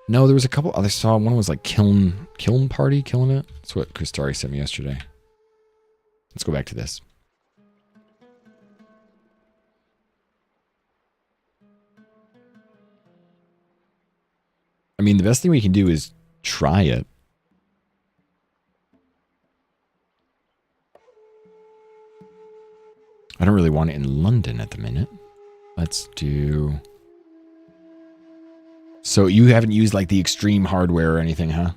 [SPEAKER 1] No, there was a couple. I saw one was like Kiln Party, Killing It. That's what Christari sent me yesterday. Let's go back to this. I mean, the best thing we can do is try it. I don't really want it in London at the minute. Let's do... So you haven't used like the extreme hardware or anything, huh?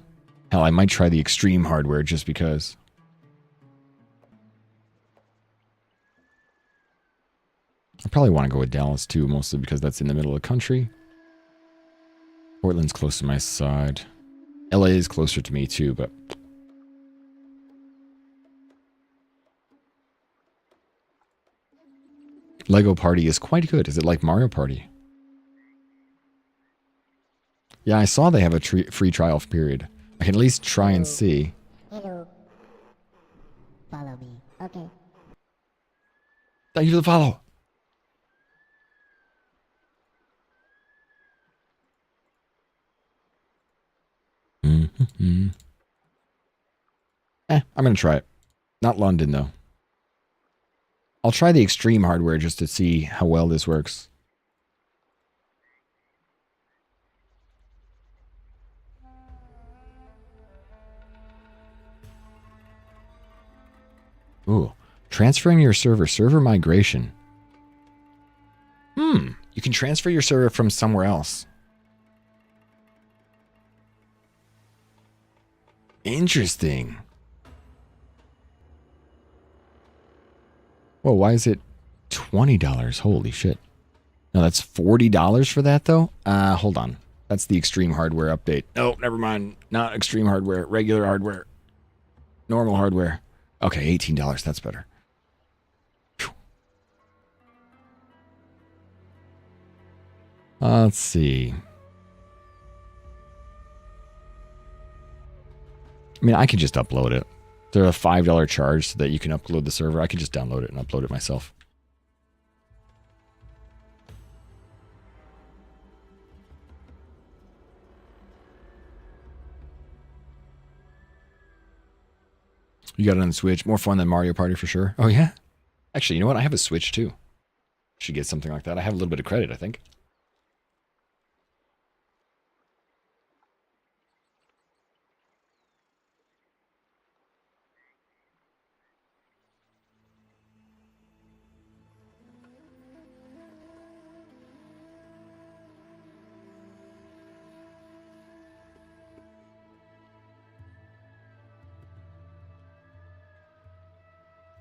[SPEAKER 1] Hell, I might try the extreme hardware just because. I probably want to go with Dallas too, mostly because that's in the middle of the country. Portland's close to my side. LA is closer to me too, but... Lego Party is quite good. Is it like Mario Party? Yeah, I saw they have a free trial period. I can at least try and see.
[SPEAKER 4] Hello. Follow me. Okay.
[SPEAKER 1] Thank you for the follow. Mm-hmm. I'm going to try it. Not London, though. I'll try the extreme hardware just to see how well this works. Ooh. Transferring your server migration. You can transfer your server from somewhere else. Interesting. Whoa, why is it $20? Holy shit. No, that's $40 for that, though? Hold on. That's the extreme hardware update. No, never mind. Not extreme hardware. Regular hardware. Normal hardware. Okay, $18. That's better. Whew. Let's see. I mean, I could just upload it. There's a $5 charge so that you can upload the server. I could just download it and upload it myself. You got it on the Switch. More fun than Mario Party for sure. Oh, yeah? Actually, you know what? I have a Switch, too. Should get something like that. I have a little bit of credit, I think.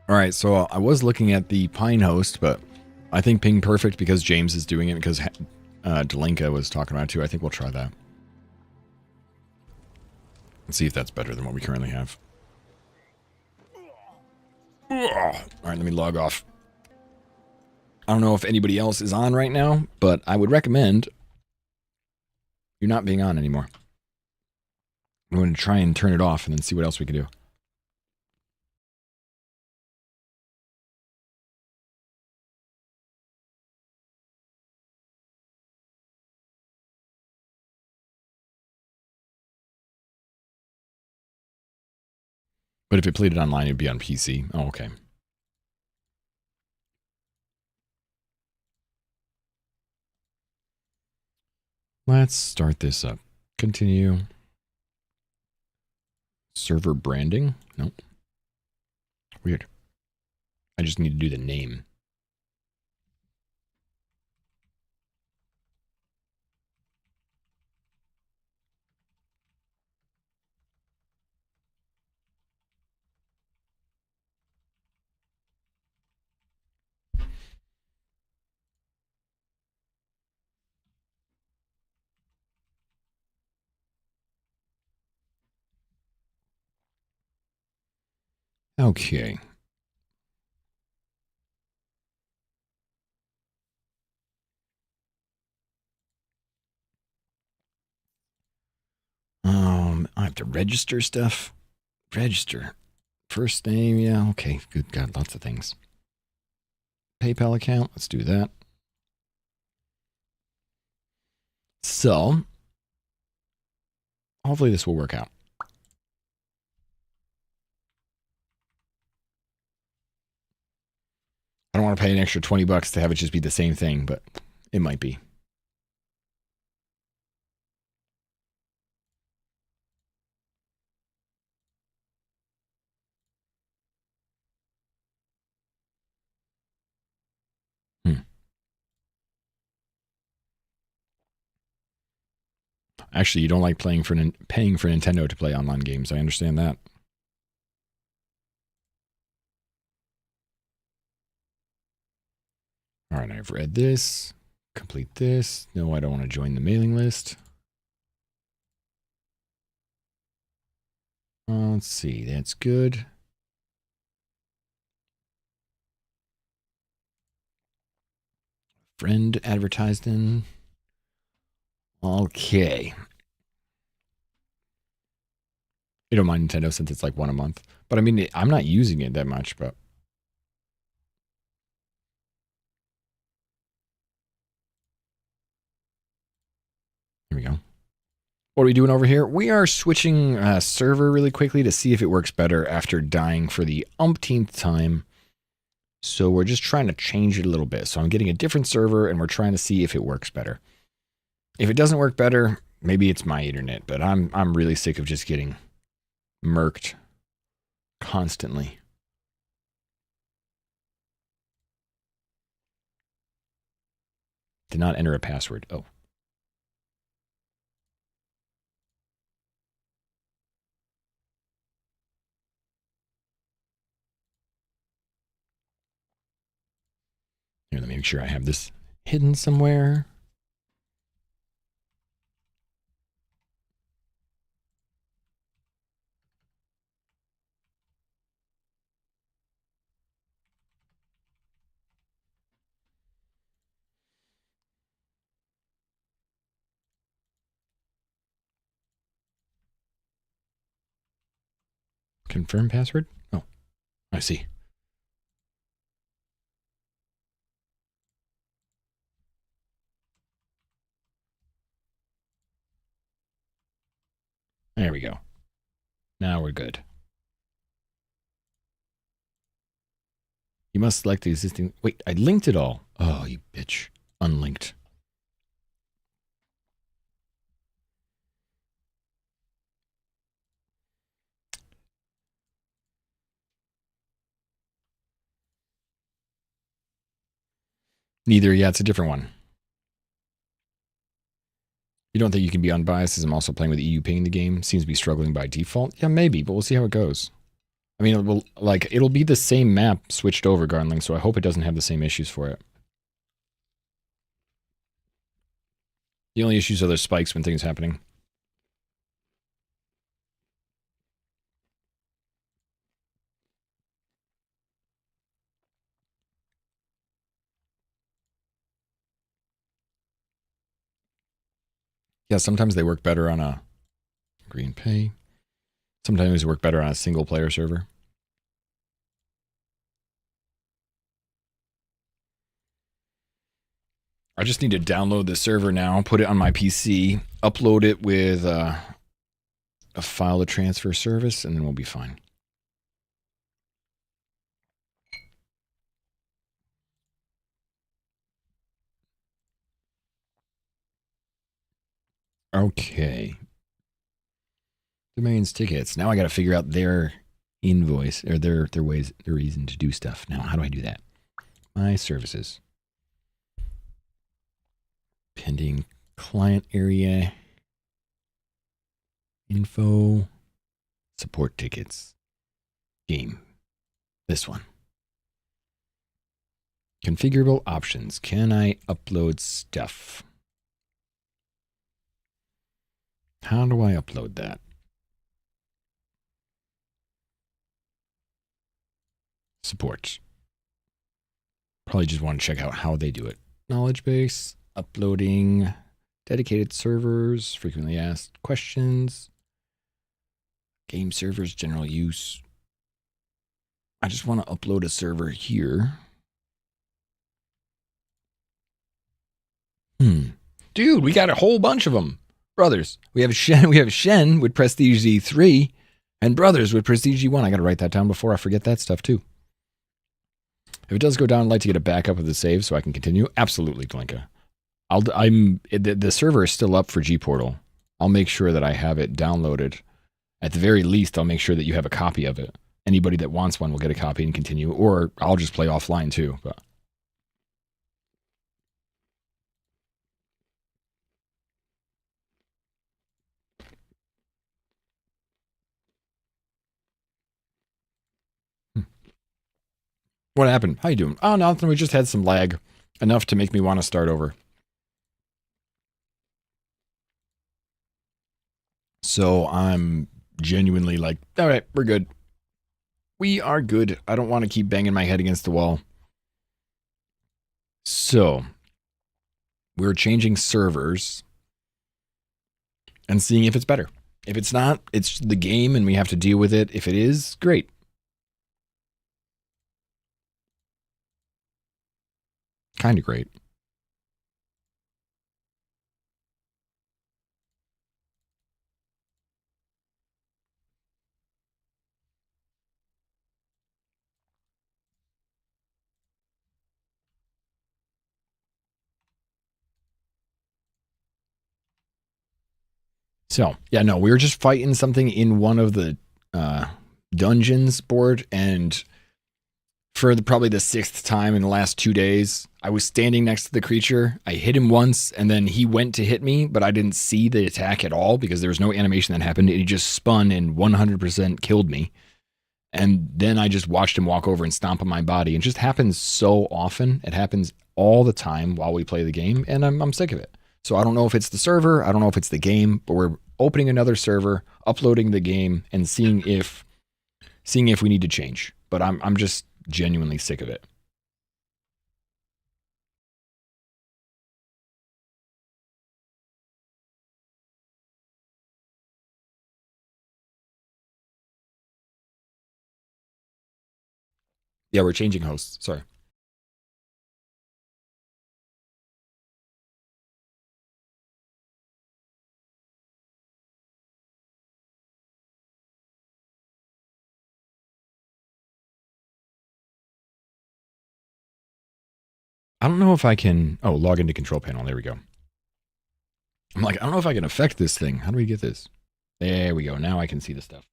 [SPEAKER 1] All right, so I was looking at the Pine host, but I think Ping Perfect because James is doing it because Delenka was talking about it too. I think we'll try that. Let's see if that's better than what we currently have. All right, let me log off. I don't know if anybody else is on right now, but I would recommend You're not being on anymore. I'm going to try and turn it off and then see what else we can do. But if it played it online, it'd be on PC. Oh, okay. Let's start this up. Continue. Server branding? Nope. Weird. I just need to do the name. Okay. I have to register stuff. Register. First name, yeah, okay. Good God, lots of things. PayPal account, let's do that. So, hopefully this will work out. I don't want to pay an extra $20 to have it just be the same thing, but it might be. Actually, you don't like paying for Nintendo to play online games. I understand that. All right, I've read this. Complete this. No, I don't want to join the mailing list. Let's see. That's good. Friend advertised in. Okay. You don't mind Nintendo since it's like one a month. But I mean, I'm not using it that much, but. Here we go. What are we doing over here? We are switching server really quickly to see if it works better after dying for the umpteenth time. So we're just trying to change it a little bit. So I'm getting a different server and we're trying to see if it works better. If it doesn't work better, maybe it's my internet, but I'm really sick of just getting murked constantly. Did not enter a password. Oh. Here, let me make sure I have this hidden somewhere. Confirm password? Oh, I see. There we go. Now we're good. You must select the existing... Wait, I linked it all. Oh, you bitch. Unlinked. Neither. Yeah, it's a different one. You don't think you can be unbiased as I'm also playing with EU ping in the game? Seems to be struggling by default. Yeah, maybe, but we'll see how it goes. I mean, it'll be the same map switched over, Garnling, so I hope it doesn't have the same issues for it. The only issues are the spikes when things are happening. Yeah, sometimes they work better on a green pay. Sometimes they work better on a single player server. I just need to download the server now, put it on my PC, upload it with a file to transfer service, and then we'll be fine. Okay. Domains tickets. Now I got to figure out their invoice or their ways, their reason to do stuff. Now, how do I do that? My services. Pending client area. Info. Support tickets. Game. This one. Configurable options. Can I upload stuff? How do I upload that? Support. Probably just want to check out how they do it. Knowledge base, uploading, dedicated servers, frequently asked questions, game servers, general use. I just want to upload a server here. Dude, we got a whole bunch of them. Brothers. We have Shen with Prestige Z3 and Brothers with Prestige Z1. I got to write that down before I forget that stuff too. If it does go down, I'd like to get a backup of the save so I can continue. Absolutely, Glinka. The server is still up for G-Portal. I'll make sure that I have it downloaded. At the very least, I'll make sure that you have a copy of it. Anybody that wants one will get a copy and continue, or I'll just play offline too. But what happened? How you doing? Oh, nothing. We just had some lag. Enough to make me want to start over. So I'm genuinely like, all right, we're good. We are good. I don't want to keep banging my head against the wall. So we're changing servers and seeing if it's better. If it's not, it's the game and we have to deal with it. If it is, great. Kind of great. So, yeah, no, we were just fighting something in one of the dungeons board, and for probably the 6th time in the last 2 days, I was standing next to the creature. I hit him once, and then he went to hit me, but I didn't see the attack at all because there was no animation that happened. He just spun and 100% killed me. And then I just watched him walk over and stomp on my body. It just happens so often. It happens all the time while we play the game, and I'm sick of it. So I don't know if it's the server, I don't know if it's the game, but we're opening another server, uploading the game, and seeing if we need to change. But I'm just genuinely sick of it. Yeah, we're changing hosts. Sorry. I don't know if I can... Oh, log into control panel. There we go. I'm like, I don't know if I can affect this thing. How do we get this? There we go. Now I can see the stuff.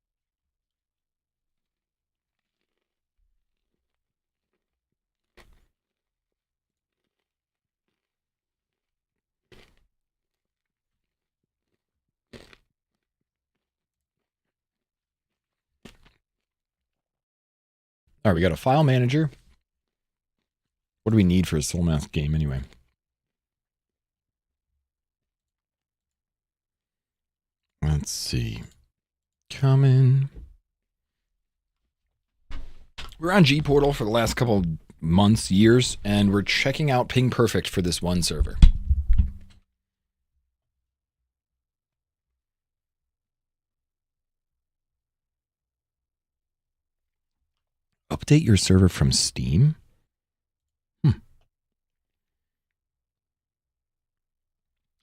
[SPEAKER 1] All right, we got a file manager. What do we need for a SoulMask game anyway? Let's see. Common. We're on G-Portal for the last couple months, years, and we're checking out Ping Perfect for this one server. Update your server from Steam? I'm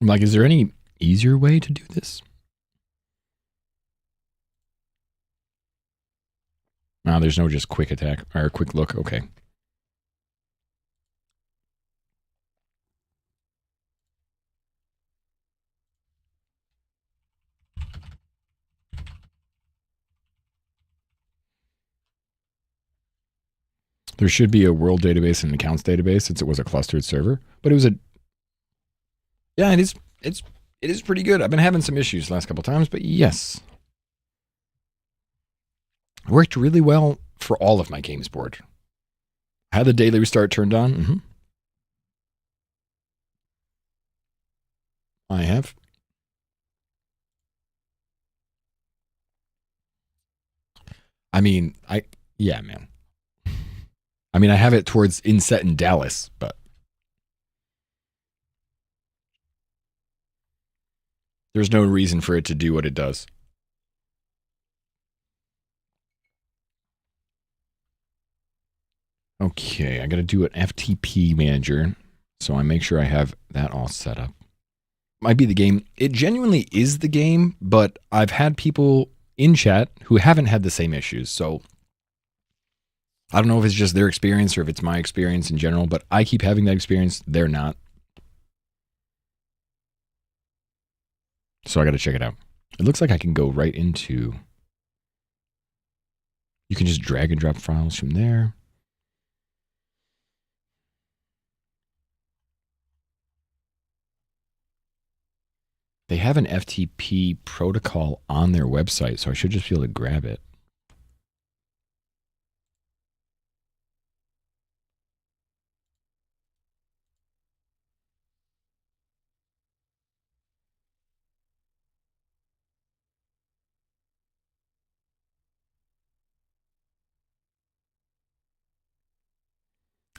[SPEAKER 1] like, is there any easier way to do this? No, there's no just quick attack or quick look. Okay. There should be a world database and an accounts database since it was a clustered server, but it was yeah, it is pretty good. I've been having some issues the last couple times, but yes. It worked really well for all of my games board. I had the daily restart turned on. I have. I mean, yeah, man. I mean, I have it towards inset in Dallas, but there's no reason for it to do what it does. Okay, I got to do an FTP manager, so I make sure I have that all set up. Might be the game. It genuinely is the game, but I've had people in chat who haven't had the same issues, so I don't know if it's just their experience or if it's my experience in general, but I keep having that experience. They're not. So I got to check it out. It looks like I can go right into... You can just drag and drop files from there. They have an FTP protocol on their website, so I should just be able to grab it.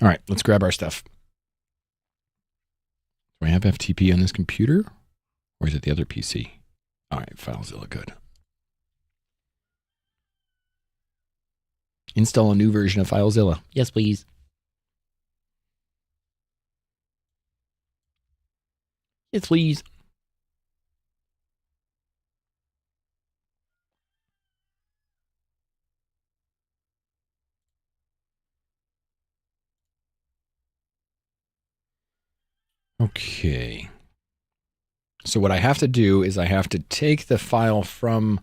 [SPEAKER 1] All right, let's grab our stuff. Do I have FTP on this computer? Or is it the other PC? All right, FileZilla, good. Install a new version of FileZilla.
[SPEAKER 2] Yes, please. Yes, please.
[SPEAKER 1] Okay. So what I have to do is I have to take the file from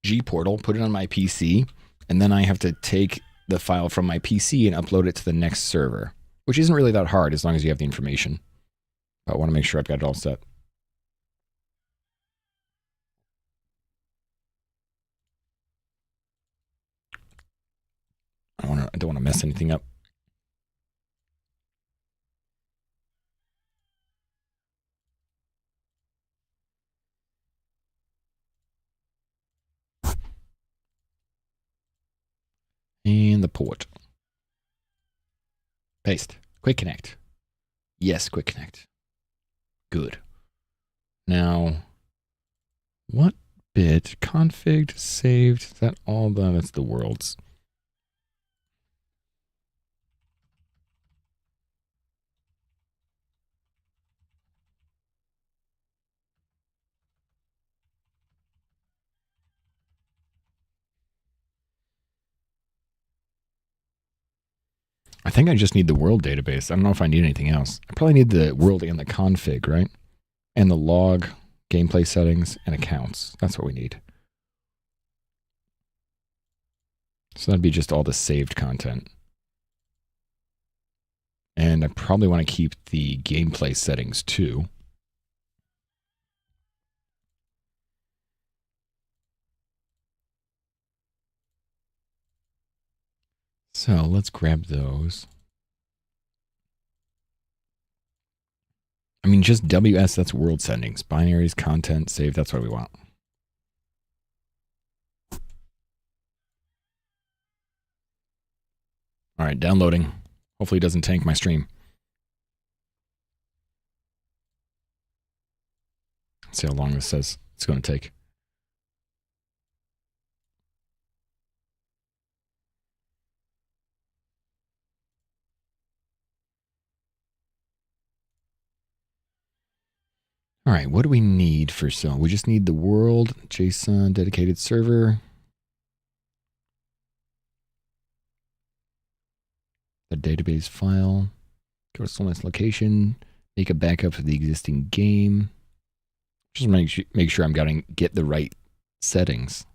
[SPEAKER 1] gportal, put it on my PC, and then I have to take the file from my PC and upload it to the next server, which isn't really that hard as long as you have the information. But I want to make sure I've got it all set. I don't want to mess anything up. And the port. Paste. Quick connect. Yes, quick connect. Good. Now, what bit? Config, saved. Is that all the? That's the worlds. I think I just need the world database. I don't know if I need anything else. I probably need the world and the config, right? And the log, gameplay settings, and accounts. That's what we need. So that'd be just all the saved content. And I probably want to keep the gameplay settings too. So let's grab those. I mean, just WS, that's world settings. Binaries, content, save, that's what we want. All right, downloading. Hopefully it doesn't tank my stream. Let's see how long this says it's going to take. All right, what do we need for so? We just need the world, JSON, dedicated server. The database file. Go to SoulMask location. Make a backup of the existing game. Just make sure I'm going to get the right settings.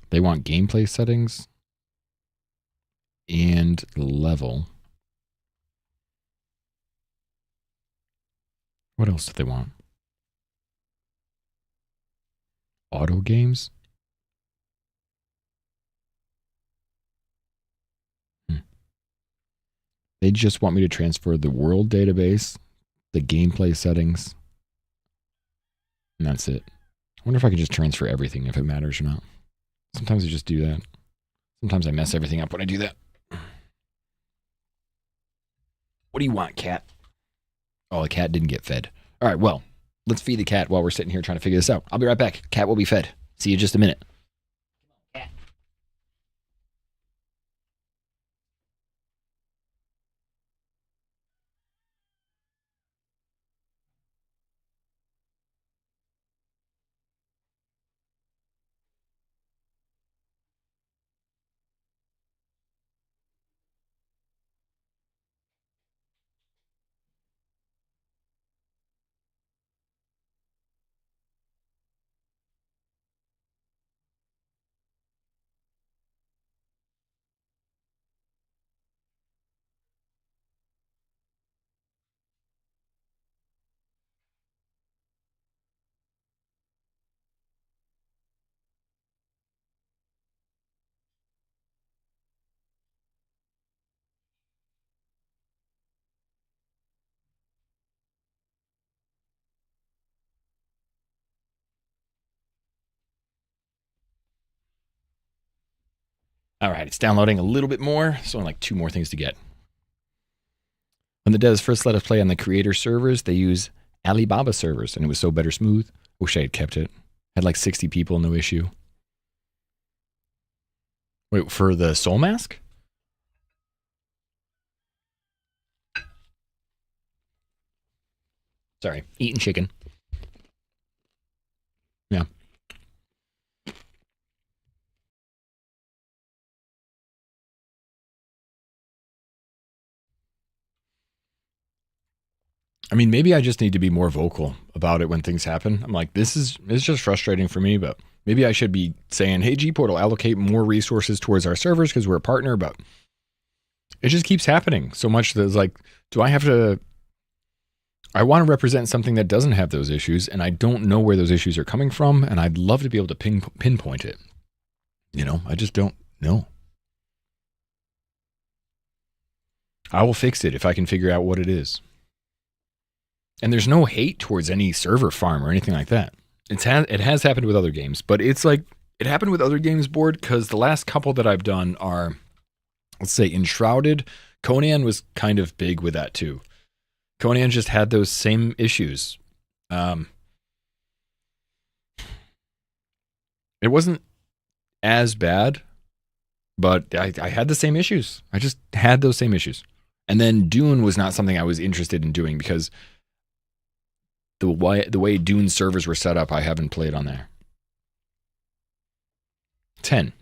[SPEAKER 1] They want gameplay settings and level. What else do they want? Auto games? They just want me to transfer the world database, the gameplay settings, and that's it. I wonder if I can just transfer everything if it matters or not. Sometimes I just do that. Sometimes I mess everything up when I do that. What do you want, cat? Oh, the cat didn't get fed. All right, well, let's feed the cat while we're sitting here trying to figure this out. I'll be right back. Cat will be fed. See you in just a minute. All right, it's downloading a little bit more. There's only like 2 more things to get. When the devs first let us play on the creator servers, they use Alibaba servers, and it was so better smooth. Wish I had kept it. Had like 60 people, no issue. Wait, for the SoulMask? Sorry, eating chicken. Yeah. I mean, maybe I just need to be more vocal about it when things happen. I'm like, it's just frustrating for me, but maybe I should be saying, hey, Gportal, allocate more resources towards our servers because we're a partner, but it just keeps happening so much that it's like, do I have to, I want to represent something that doesn't have those issues, and I don't know where those issues are coming from, and I'd love to be able to pinpoint it. You know, I just don't know. I will fix it if I can figure out what it is. And there's no hate towards any server farm or anything like that. It has happened with other games, but it's like, it happened with other games board because the last couple that I've done are, let's say, Enshrouded. Conan was kind of big with that too. Conan just had those same issues. It wasn't as bad, but I had the same issues. I just had those same issues. And then Dune was not something I was interested in doing because the way Dune servers were set up, I haven't played on there. 10.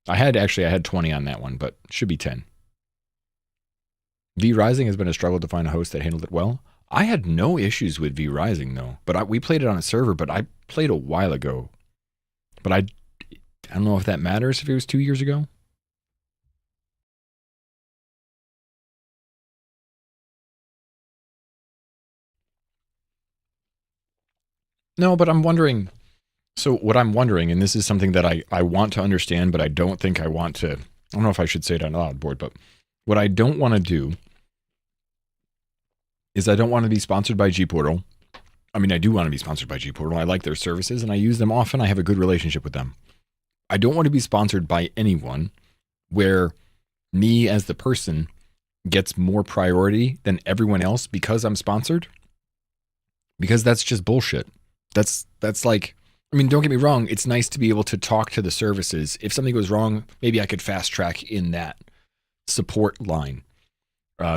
[SPEAKER 1] I had 20 on that one, but should be 10. V Rising has been a struggle to find a host that handled it well. I had no issues with V Rising though, but we played it on a server, but I played a while ago. But I don't know if that matters if it was 2 years ago. No, but I'm wondering. So what I'm wondering, and this is something that I want to understand, but I don't think I want to. I don't know if I should say it on loud board, but what I don't want to do is I don't want to be sponsored by Gportal. I mean, I do want to be sponsored by Gportal. I like their services and I use them often. I have a good relationship with them. I don't want to be sponsored by anyone where me as the person gets more priority than everyone else because I'm sponsored. Because that's just bullshit. That's like, I mean, don't get me wrong. It's nice to be able to talk to the services. If something goes wrong, maybe I could fast track in that. support line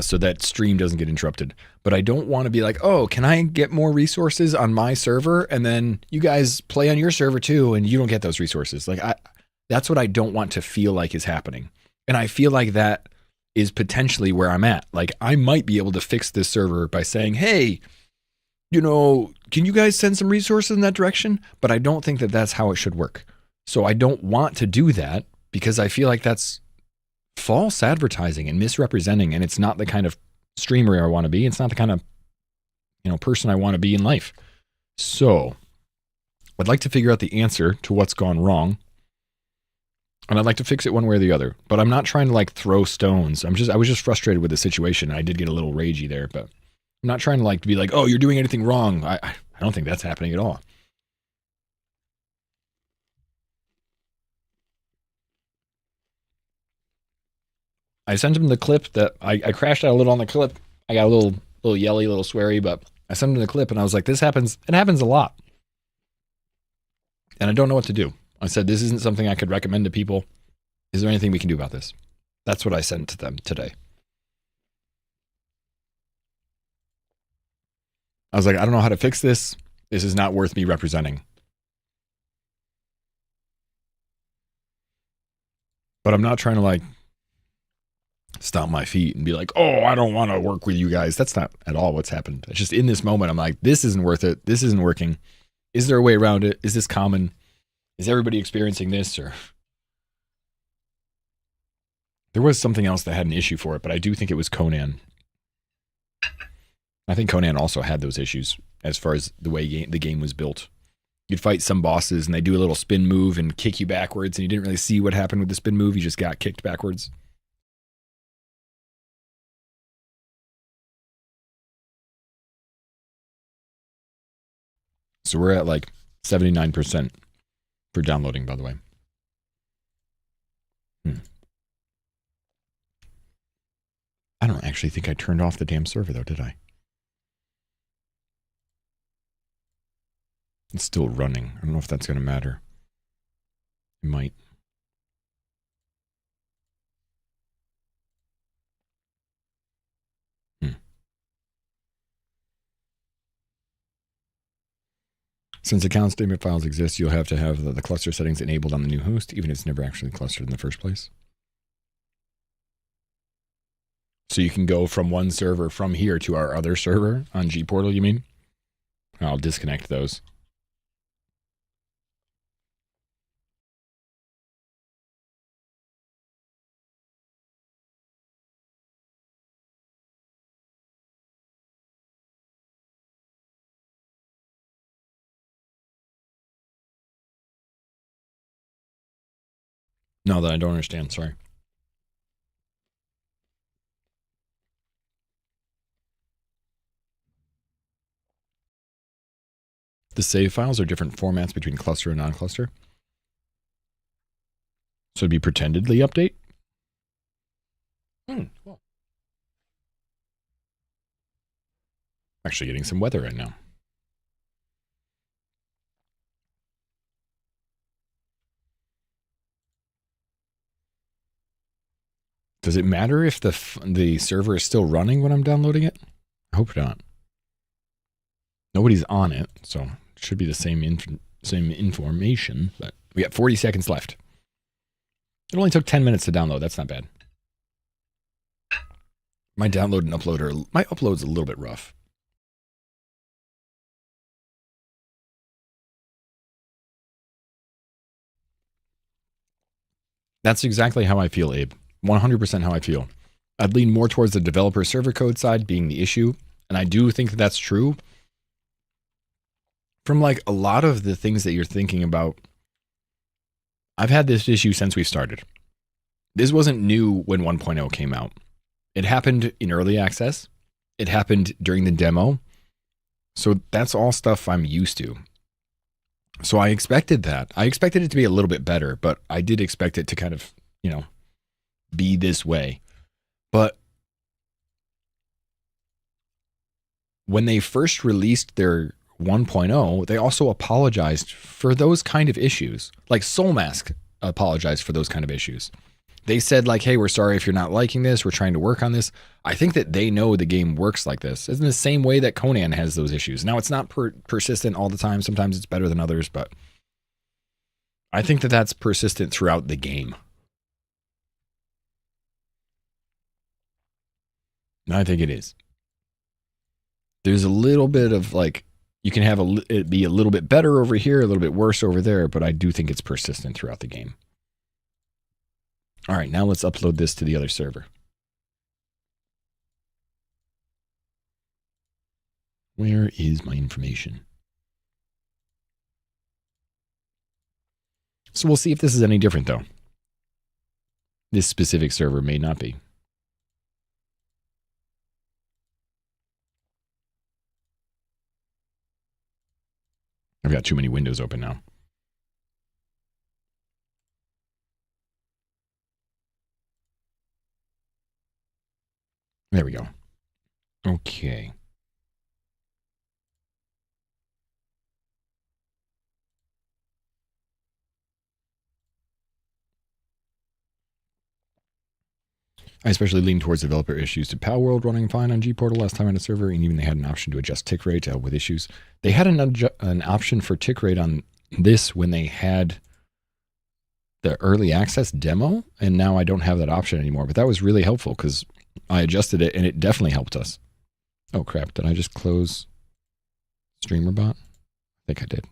[SPEAKER 1] so that stream doesn't get interrupted. But I don't want to be like, oh, can I get more resources on my server? And then you guys play on your server too, and you don't get those resources. Like that's what I don't want to feel like is happening. And I feel like that is potentially where I'm at. Like I might be able to fix this server by saying, hey, can you guys send some resources in that direction? But I don't think that that's how it should work. So I don't want to do that because I feel like that's false advertising and misrepresenting. And it's not the kind of streamer I want to be. It's not the kind of, person I want to be in life. So I'd like to figure out the answer to what's gone wrong. And I'd like to fix it one way or the other. But I'm not trying to like throw stones. I was just frustrated with the situation. I did get a little ragey there, but I'm not trying to be like, oh, you're doing anything wrong. I don't think that's happening at all. I sent him the clip that I crashed out a little on the clip. I got a little yelly, a little sweary, but I sent him the clip and I was like, this happens. It happens a lot. And I don't know what to do. I said, this isn't something I could recommend to people. Is there anything we can do about this? That's what I sent to them today. I was like, I don't know how to fix this. This is not worth me representing. But I'm not trying to stomp my feet and be like, oh, I don't want to work with you guys. That's not at all what's happened. It's just in this moment, I'm like, this isn't worth it. This isn't working. Is there a way around it? Is this common? Is everybody experiencing this? Or there was something else that had an issue for it, but I do think it was Conan. I think Conan also had those issues as far as the way the game was built. You'd fight some bosses and they do a little spin move and kick you backwards, and you didn't really see what happened with the spin move. You just got kicked backwards. So we're at 79% for downloading, by the way. I don't actually think I turned off the damn server, though, did I? It's still running. I don't know if that's going to matter. It might. Since account statement files exist, you'll have to have the cluster settings enabled on the new host, even if it's never actually clustered in the first place. So you can go from one server from here to our other server on gPortal, you mean? I'll disconnect those. No, that I don't understand. Sorry. The save files are different formats between cluster and non-cluster. So it'd be pretendedly update. Cool. Actually getting some weather right now. Does it matter if the server is still running when I'm downloading it? I hope not. Nobody's on it, so it should be the same information, but we got 40 seconds left. It only took 10 minutes to download. That's not bad. My download and upload my upload's a little bit rough. That's exactly how I feel, Abe. 100% how I feel. I'd lean more towards the developer server code side being the issue, and I do think that that's true. From a lot of the things that you're thinking about, I've had this issue since we started. This wasn't new when 1.0 came out. It happened in early access. It happened during the demo. So that's all stuff I'm used to. So I expected that. I expected it to be a little bit better, but I did expect it to kind of, be this way. But when they first released their 1.0, they also apologized for those kind of issues. Like SoulMask apologized for those kind of issues. They said like, hey, we're sorry if you're not liking this. We're trying to work on this. I think that they know the game works like this. It's in the same way that Conan has those issues. Now, it's not persistent all the time. Sometimes it's better than others, but I think that that's persistent throughout the game. I think it is. There's a little bit of like, you can have it be a little bit better over here, a little bit worse over there, but I do think it's persistent throughout the game. All right, now let's upload this to the other server. Where is my information? So we'll see if this is any different, though. This specific server may not be. I've got too many windows open now. There we go. Okay. I especially lean towards developer issues to Pal World running fine on gPortal last time on a server, and even they had an option to adjust tick rate to help with issues. They had an option for tick rate on this when they had the early access demo, and now I don't have that option anymore. But that was really helpful because I adjusted it, and it definitely helped us. Oh, crap. Did I just close StreamerBot? I think I did.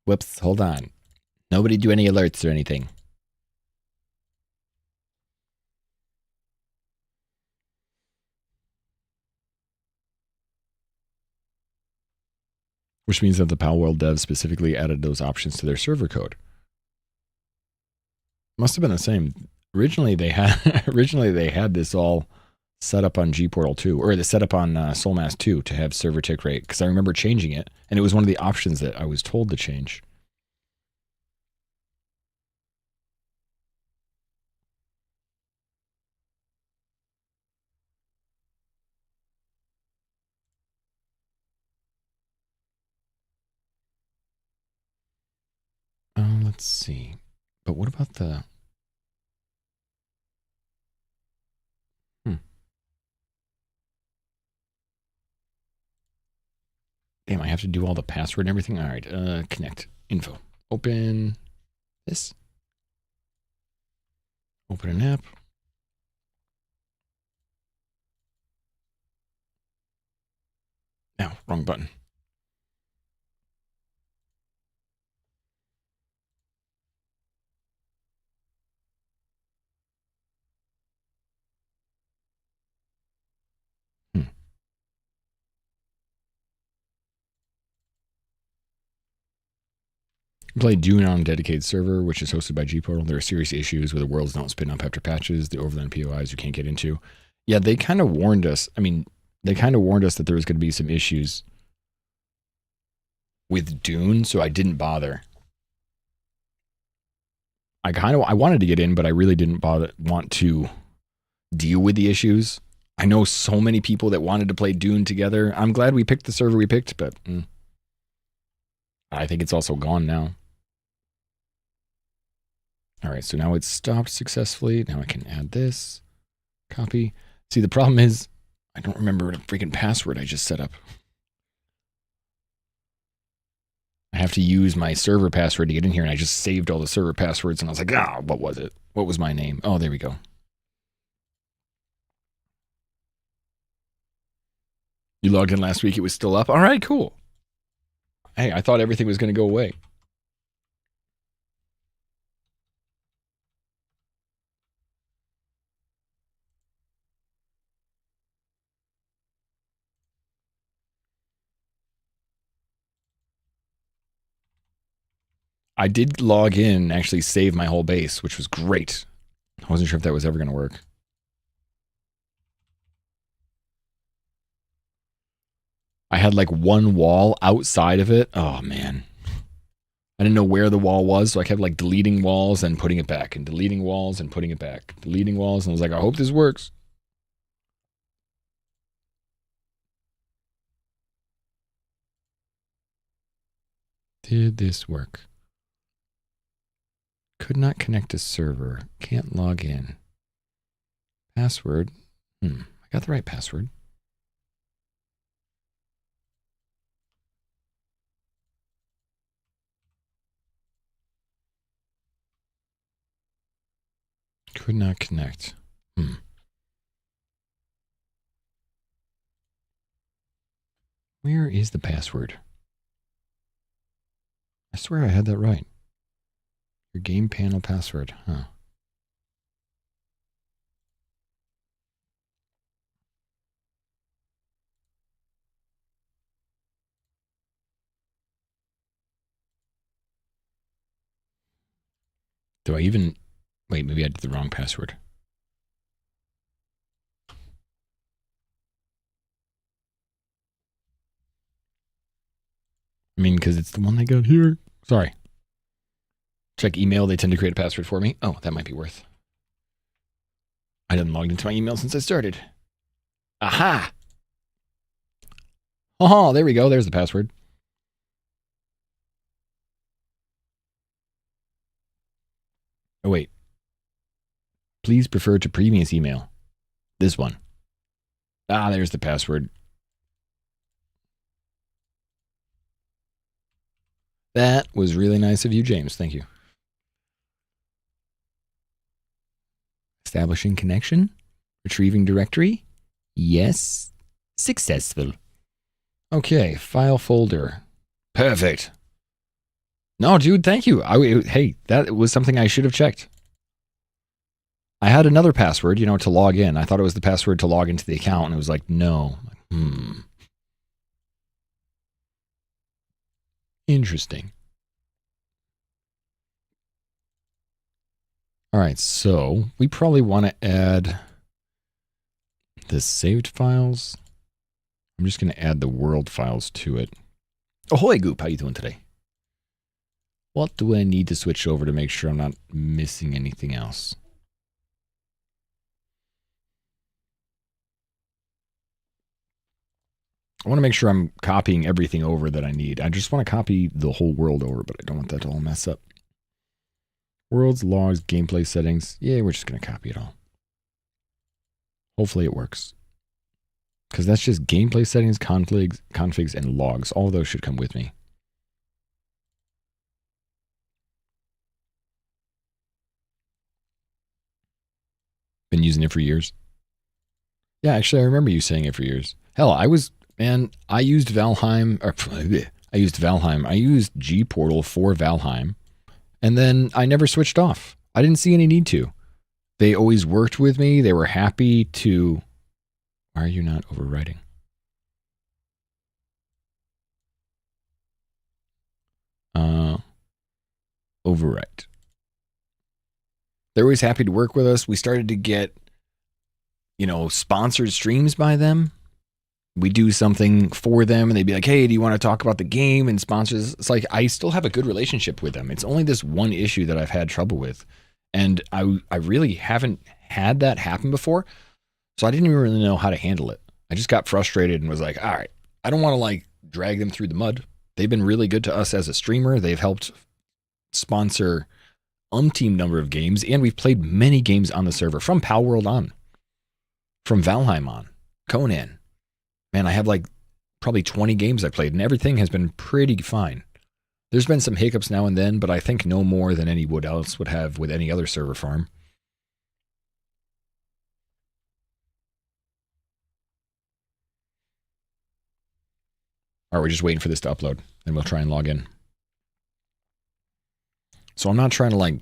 [SPEAKER 1] Whoops, hold on. Nobody do any alerts or anything. Which means that the Palworld devs specifically added those options to their server code. Must have been the same. Originally they had this all set up on gPortal 2, or set up on SoulMask 2 to have server tick rate, because I remember changing it, and it was one of the options that I was told to change. Let's see. But what about the... Damn, I have to do all the password and everything? All right, connect. Info. Open this. Open an app. No, wrong button. Play Dune on a dedicated server, which is hosted by gPortal. There are serious issues where the worlds don't spin up after patches, the overland POIs you can't get into. Yeah, they kind of warned us. I mean, they kind of warned us that there was going to be some issues with Dune, so I didn't bother. I wanted to get in, but I really didn't want to deal with the issues. I know so many people that wanted to play Dune together. I'm glad we picked the server we picked, but I think it's also gone now. All right, so now it's stopped successfully. Now I can add this. Copy. See, the problem is I don't remember the freaking password I just set up. I have to use my server password to get in here, and I just saved all the server passwords, and I was like, what was it? What was my name? Oh, there we go. You logged in last week. It was still up. All right, cool. Hey, I thought everything was going to go away. I did log in and actually save my whole base, which was great. I wasn't sure if that was ever going to work. I had like one wall outside of it. Oh, man. I didn't know where the wall was, so I kept like deleting walls and putting it back, and deleting walls and putting it back. Deleting walls, and I was like, I hope this works. Did this work? Could not connect to server. Can't log in. Password. I got the right password. Could not connect. Where is the password? I swear I had that right. Your game panel password. Huh. Do I even... Wait, maybe I did the wrong password. I mean, because it's the one I got here. Sorry. Check email. They tend to create a password for me. Oh, that might be worth. I didn't log into my email since I started. Aha! Oh, there we go. There's the password. Oh, wait. Please refer to previous email. This one. Ah, there's the password. That was really nice of you, James. Thank you. Establishing connection. Retrieving directory. Yes. Successful. Okay, file folder. Perfect. No, dude, thank you. Hey, that was something I should have checked. I had another password, to log in. I thought it was the password to log into the account, and it was like, no. Interesting. All right, so we probably want to add the saved files. I'm just going to add the world files to it. Ahoy, Goop. How you doing today? What do I need to switch over to make sure I'm not missing anything else? I want to make sure I'm copying everything over that I need. I just want to copy the whole world over, but I don't want that to all mess up. Worlds, logs, gameplay settings. Yeah, we're just going to copy it all. Hopefully it works. Because that's just gameplay settings, configs, and logs. All of those should come with me. Been using it for years. Yeah, actually, I remember you saying it for years. Hell, I used Valheim. I used G-Portal for Valheim. And then I never switched off. I didn't see any need to. They always worked with me. They were happy to... Why are you not overwriting? Overwrite. They're always happy to work with us. We started to get, sponsored streams by them. We do something for them and they'd be like, hey, do you want to talk about the game and sponsors? It's like, I still have a good relationship with them. It's only this one issue that I've had trouble with. And I really haven't had that happen before. So I didn't even really know how to handle it. I just got frustrated and was like, all right, I don't want to drag them through the mud. They've been really good to us as a streamer. They've helped sponsor umpteen number of games. And we've played many games on the server from Palworld on, from Valheim on, Conan. Man, I have probably 20 games I played and everything has been pretty fine. There's been some hiccups now and then, but I think no more than anyone else would have with any other server farm. All right, we're just waiting for this to upload and we'll try and log in. So I'm not trying to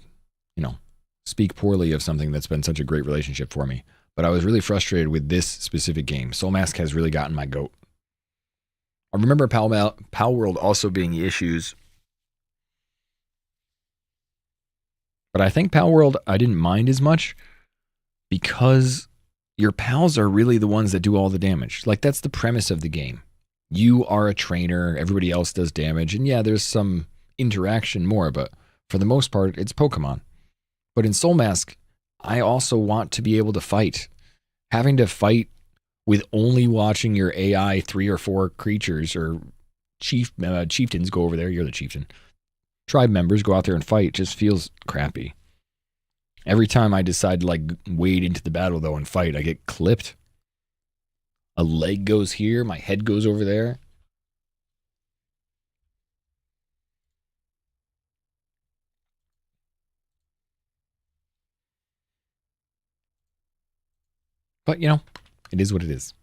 [SPEAKER 1] speak poorly of something that's been such a great relationship for me. But I was really frustrated with this specific game. SoulMask has really gotten my goat. I remember Palworld also being issues. But I think Palworld, I didn't mind as much because your pals are really the ones that do all the damage. That's the premise of the game. You are a trainer. Everybody else does damage. And yeah, there's some interaction more, but for the most part, it's Pokemon. But in SoulMask, I also want to be able to fight. Having to fight with only watching your AI 3 or 4 creatures or chieftains go over there. You're the chieftain. Tribe members go out there and fight. It just feels crappy. Every time I decide to like wade into the battle though and fight, I get clipped. A leg goes here, my head goes over there. But you know, it is what it is.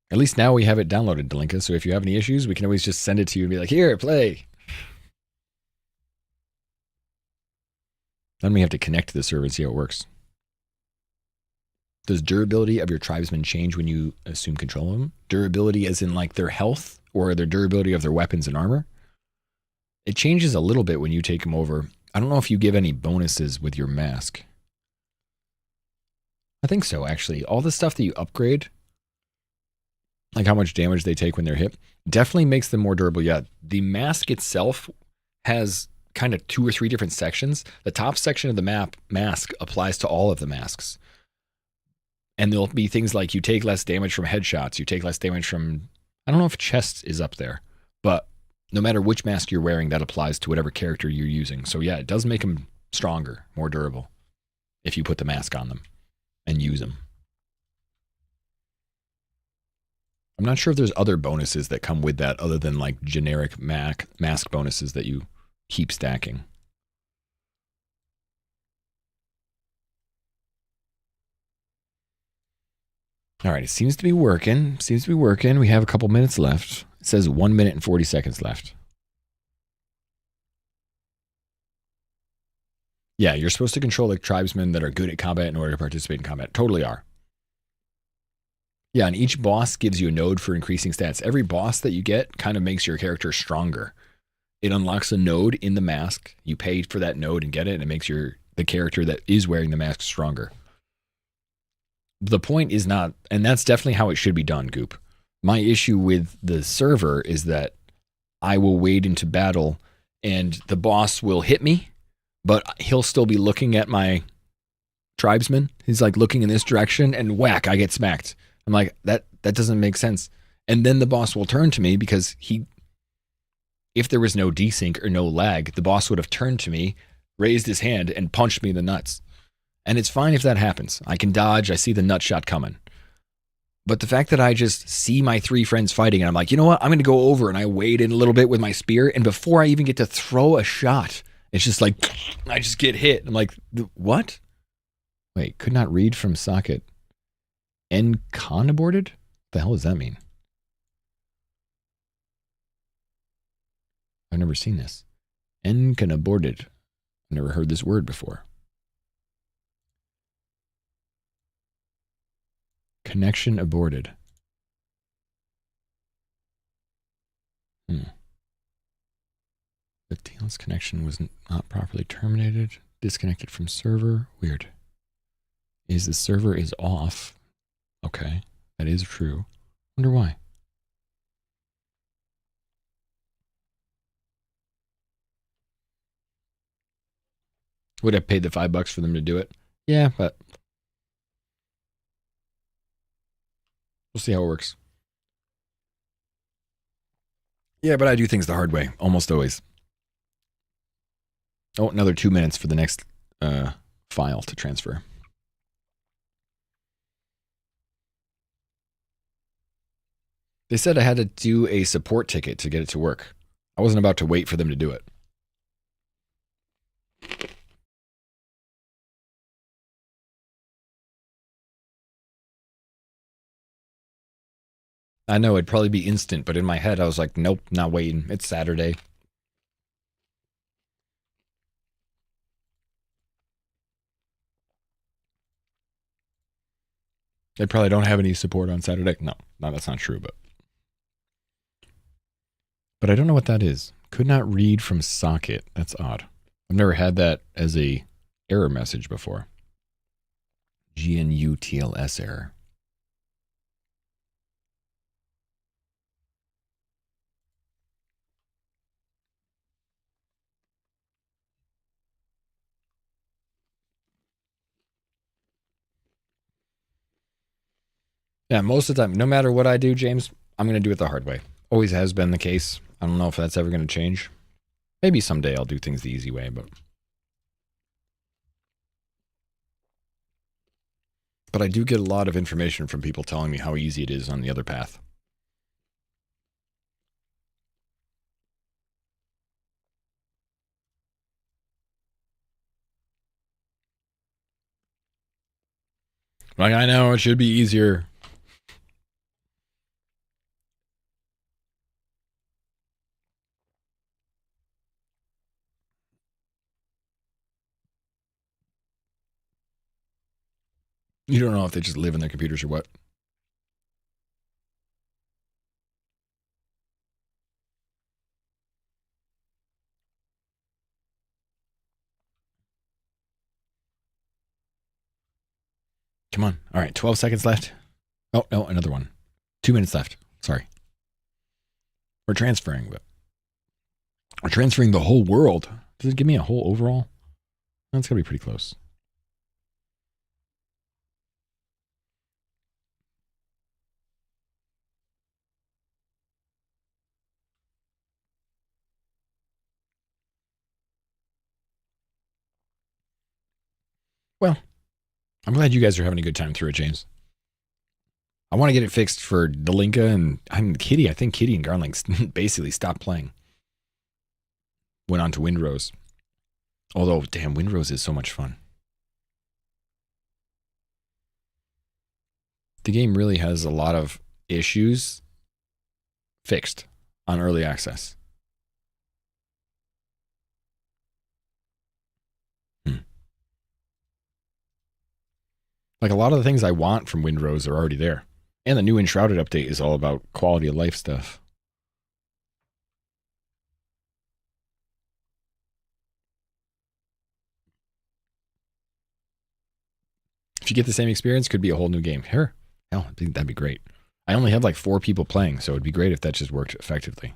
[SPEAKER 1] At least now we have it downloaded, Delinka, so if you have any issues, we can always just send it to you and be like, here, play. Then we have to connect to the server and see how it works. Does durability of your tribesmen change when you assume control of them? Durability as in like their health or their durability of their weapons and armor? It changes a little bit when you take them over. I don't know if you give any bonuses with your mask. I think so, actually. All the stuff that you upgrade, like how much damage they take when they're hit, definitely makes them more durable. Yeah, the mask itself has kind of 2 or 3 different sections. The top section of the mask applies to all of the masks. And there'll be things like you take less damage from headshots. You take less damage from, I don't know if chest is up there, but no matter which mask you're wearing, that applies to whatever character you're using. So yeah, it does make them stronger, more durable if you put the mask on them and use them. I'm not sure if there's other bonuses that come with that other than like generic mask bonuses that you keep stacking. All right, it seems to be working. We have a couple minutes left. It says 1 minute and 40 seconds left. Yeah, you're supposed to control like tribesmen that are good at combat in order to participate in combat. Totally are. Yeah, and each boss gives you a node for increasing stats. Every boss that you get kind of makes your character stronger. It unlocks a node in the mask. You pay for that node and get it, and it makes the character that is wearing the mask stronger. The point is not, and that's definitely how it should be done, Goop. My issue with the server is that I will wade into battle and the boss will hit me, but he'll still be looking at my tribesman. He's like looking in this direction and whack, I get smacked. I'm like, that doesn't make sense. And then the boss will turn to me because if there was no desync or no lag, the boss would have turned to me, raised his hand, and punched me in the nuts. And it's fine if that happens. I can dodge. I see the nut shot coming. But the fact that I just see my 3 friends fighting and I'm like, you know what? I'm going to go over, and I wade in a little bit with my spear. And before I even get to throw a shot, it's just like, I just get hit. I'm like, what? Wait, could not read from socket. Con aborted? What the hell does that mean? I've never seen this. Con aborted. I've never heard this word before. Connection aborted. The TLS connection was not properly terminated. Disconnected from server. Weird. The server is off. Okay, that is true. Wonder why. Would have paid the $5 for them to do it. Yeah, but we'll see how it works. Yeah, but I do things the hard way, almost always. Oh, another 2 minutes for the next file to transfer. They said I had to do a support ticket to get it to work. I wasn't about to wait for them to do it. I know it'd probably be instant, but in my head I was like, nope, not waiting. It's Saturday. They probably don't have any support on Saturday. No, that's not true, but I don't know what that is. Could not read from socket. That's odd. I've never had that as a error message before. GNUTLS error. Yeah, most of the time, no matter what I do, James, I'm going to do it the hard way. always has been the case. I don't know if that's ever going to change. Maybe someday I'll do things the easy way, but I do get a lot of information from people telling me how easy it is on the other path. Like, I know it should be easier. You don't know if they just live in their computers or what. Come on. All right, 12 seconds left. Oh, no, another one. 2 minutes left. Sorry. We're transferring, but we're transferring the whole world. Does it give me a whole overall? That's going to be pretty close. Well, I'm glad you guys are having a good time through it, James. I want to get it fixed for Delinka and Kitty. I think Kitty and Garling basically stopped playing. Went on to Windrose. Although, damn, Windrose is so much fun. The game really has a lot of issues fixed on early access. Like, a lot of the things I want from Windrose are already there. And the new Enshrouded update is all about quality of life stuff. If you get the same experience, could be a whole new game. Sure. Hell, I think that'd be great. I only have like 4 people playing, so it'd be great if that just worked effectively.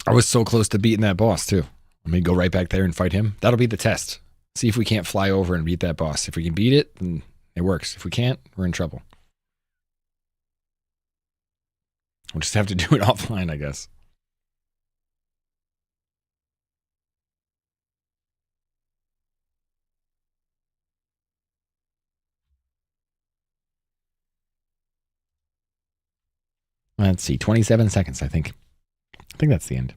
[SPEAKER 1] I was so close to beating that boss, too. Let me go right back there and fight him. That'll be the test. See if we can't fly over and beat that boss. If we can beat it, then it works. If we can't, we're in trouble. We'll just have to do it offline, I guess. Let's see, 27 seconds, I think. I think that's the end.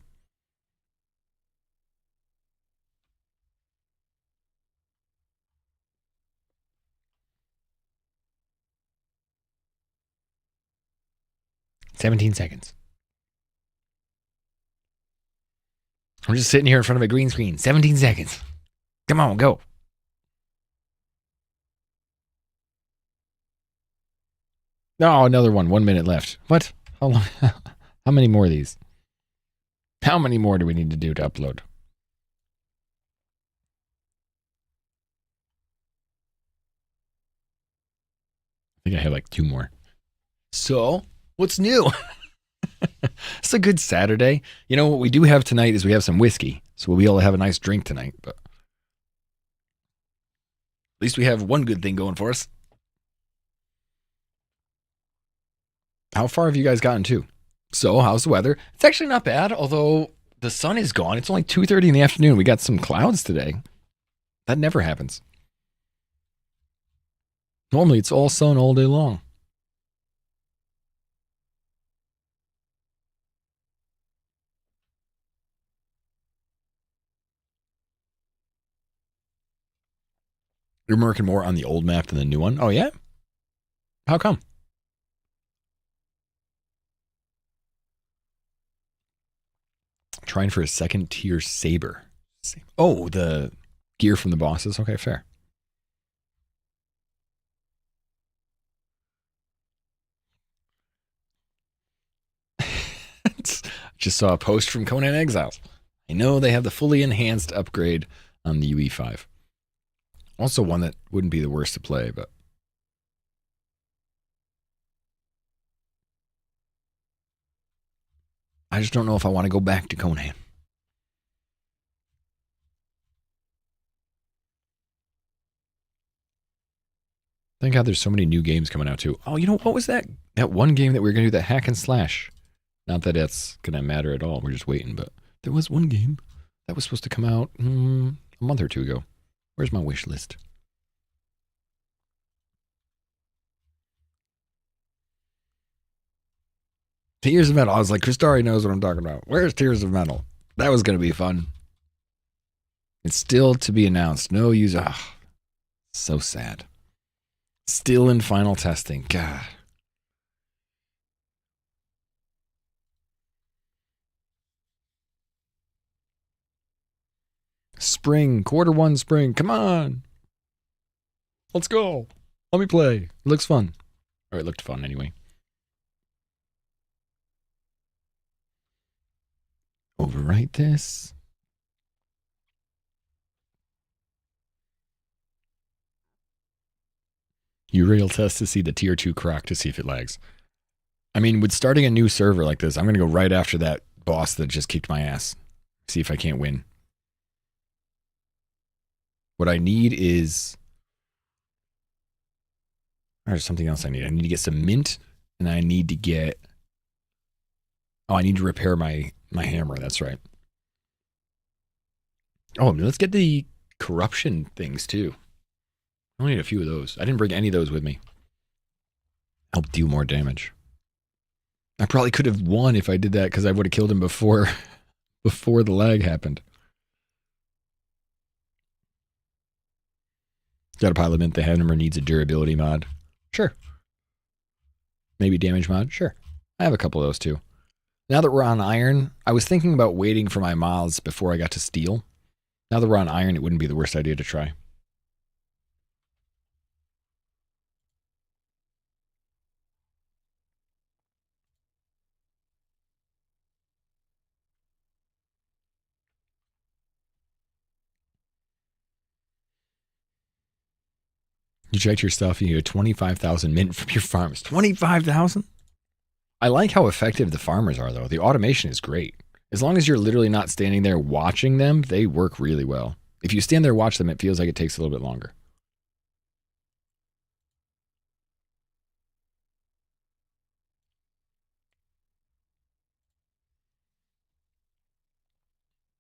[SPEAKER 1] $17 seconds. I'm just sitting here in front of a green screen. 17 seconds. Come on, go. Oh, another one. 1 minute left. What? How long? How many more of these? How many more do we need to do to upload? I think I have like 2 more. So, what's new? It's a good Saturday. You know, what we do have tonight is we have some whiskey. So we'll have a nice drink tonight. But at least we have one good thing going for us. How far have you guys gotten to? So, how's the weather? It's actually not bad, although the sun is gone. It's only 2:30 in the afternoon. We got some clouds today. That never happens. Normally, it's all sun all day long. You're working more on the old map than the new one? Oh, yeah? How come? Trying for a 2nd tier saber. Oh, the gear from the bosses. Okay, fair. Just saw a post from Conan Exiles. I know they have the fully enhanced upgrade on the UE5. Also one that wouldn't be the worst to play, but I just don't know if I want to go back to Conan. Thank God there's so many new games coming out too. Oh, you know, what was that? That one game that we were going to do, that hack and slash. Not that it's going to matter at all. We're just waiting, but there was one game that was supposed to come out a month or two ago. Where's my wish list? Tears of Metal. I was like, Christari knows what I'm talking about. Where's Tears of Metal? That was going to be fun. It's still to be announced. No user. Oh, so sad. Still in final testing. God. Spring. Q1 spring. Come on. Let's go. Let me play. It looks fun. Or it looked fun anyway. Overwrite this. Uriel test to see the tier 2 croc to see if it lags. I mean, with starting a new server like this, I'm going to go right after that boss that just kicked my ass. See if I can't win. What I need is... There's something else I need. I need to get some mint, and I need to get... Oh, I need to repair my hammer. That's right. Oh, let's get the corruption things, too. I only need a few of those. I didn't bring any of those with me. Help deal more damage. I probably could have won if I did that because I would have killed him before the lag happened. Got a pile of mint. The hammer needs a durability mod. Sure. Maybe damage mod. Sure. I have a couple of those too. Now that we're on iron, I was thinking about waiting for my mods before I got to steel. Now that we're on iron, it wouldn't be the worst idea to try. You checked your stuff and you get 25,000 mint from your farms. 25,000? I like how effective the farmers are, though. The automation is great. As long as you're literally not standing there watching them, they work really well. If you stand there and watch them, it feels like it takes a little bit longer.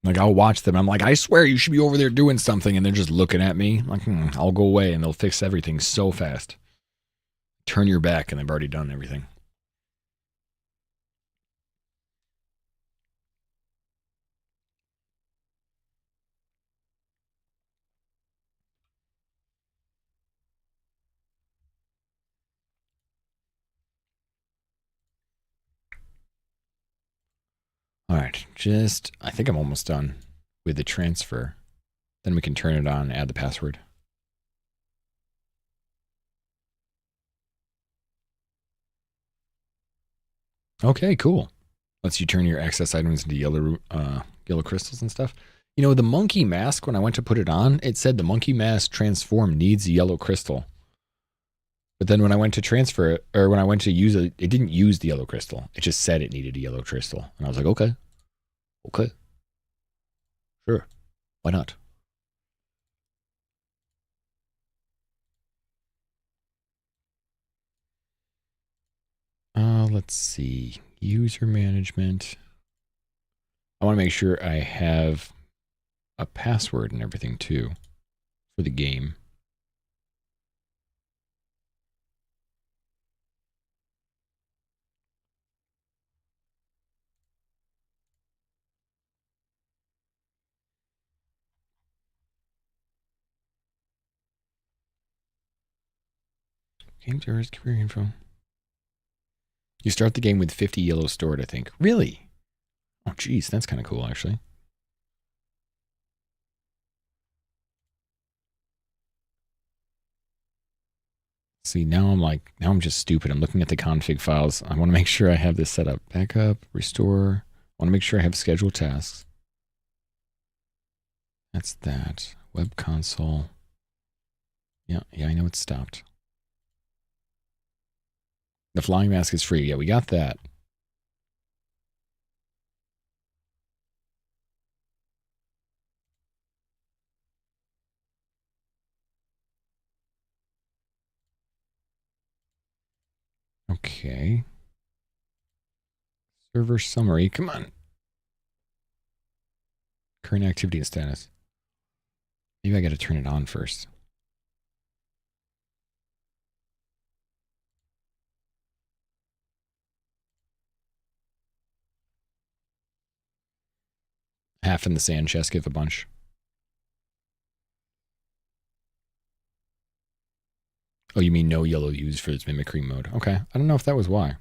[SPEAKER 1] Like, I'll watch them. I'm like, I swear you should be over there doing something. And they're just looking at me. I'm like, I'll go away. And they'll fix everything so fast. Turn your back and they've already done everything. All right. I think I'm almost done with the transfer. Then we can turn it on and add the password. Okay, cool. Lets you turn your access items into yellow crystals and stuff. You know, the monkey mask, when I went to put it on, it said the monkey mask transform needs a yellow crystal. But then when I went to transfer it, or when I went to use it, it didn't use the yellow crystal. It just said it needed a yellow crystal. And I was like, okay. Okay. Sure. Why not? Let's see. User management. I want to make sure I have a password and everything too for the game. Game tourist career info. You start the game with 50 yellow stored, I think. Really? Oh, geez, that's kind of cool, actually. See, now I'm just stupid. I'm looking at the config files. I want to make sure I have this set up. Backup, restore. I want to make sure I have scheduled tasks. That's that. Web console. Yeah, I know it's stopped. The flying mask is free. Yeah, we got that. Okay. Server summary. Come on. Current activity and status. Maybe I got to turn it on first. Half in the sand chest, give a bunch. Oh, you mean no yellow used for its mimicry mode. Okay. I don't know if that was why.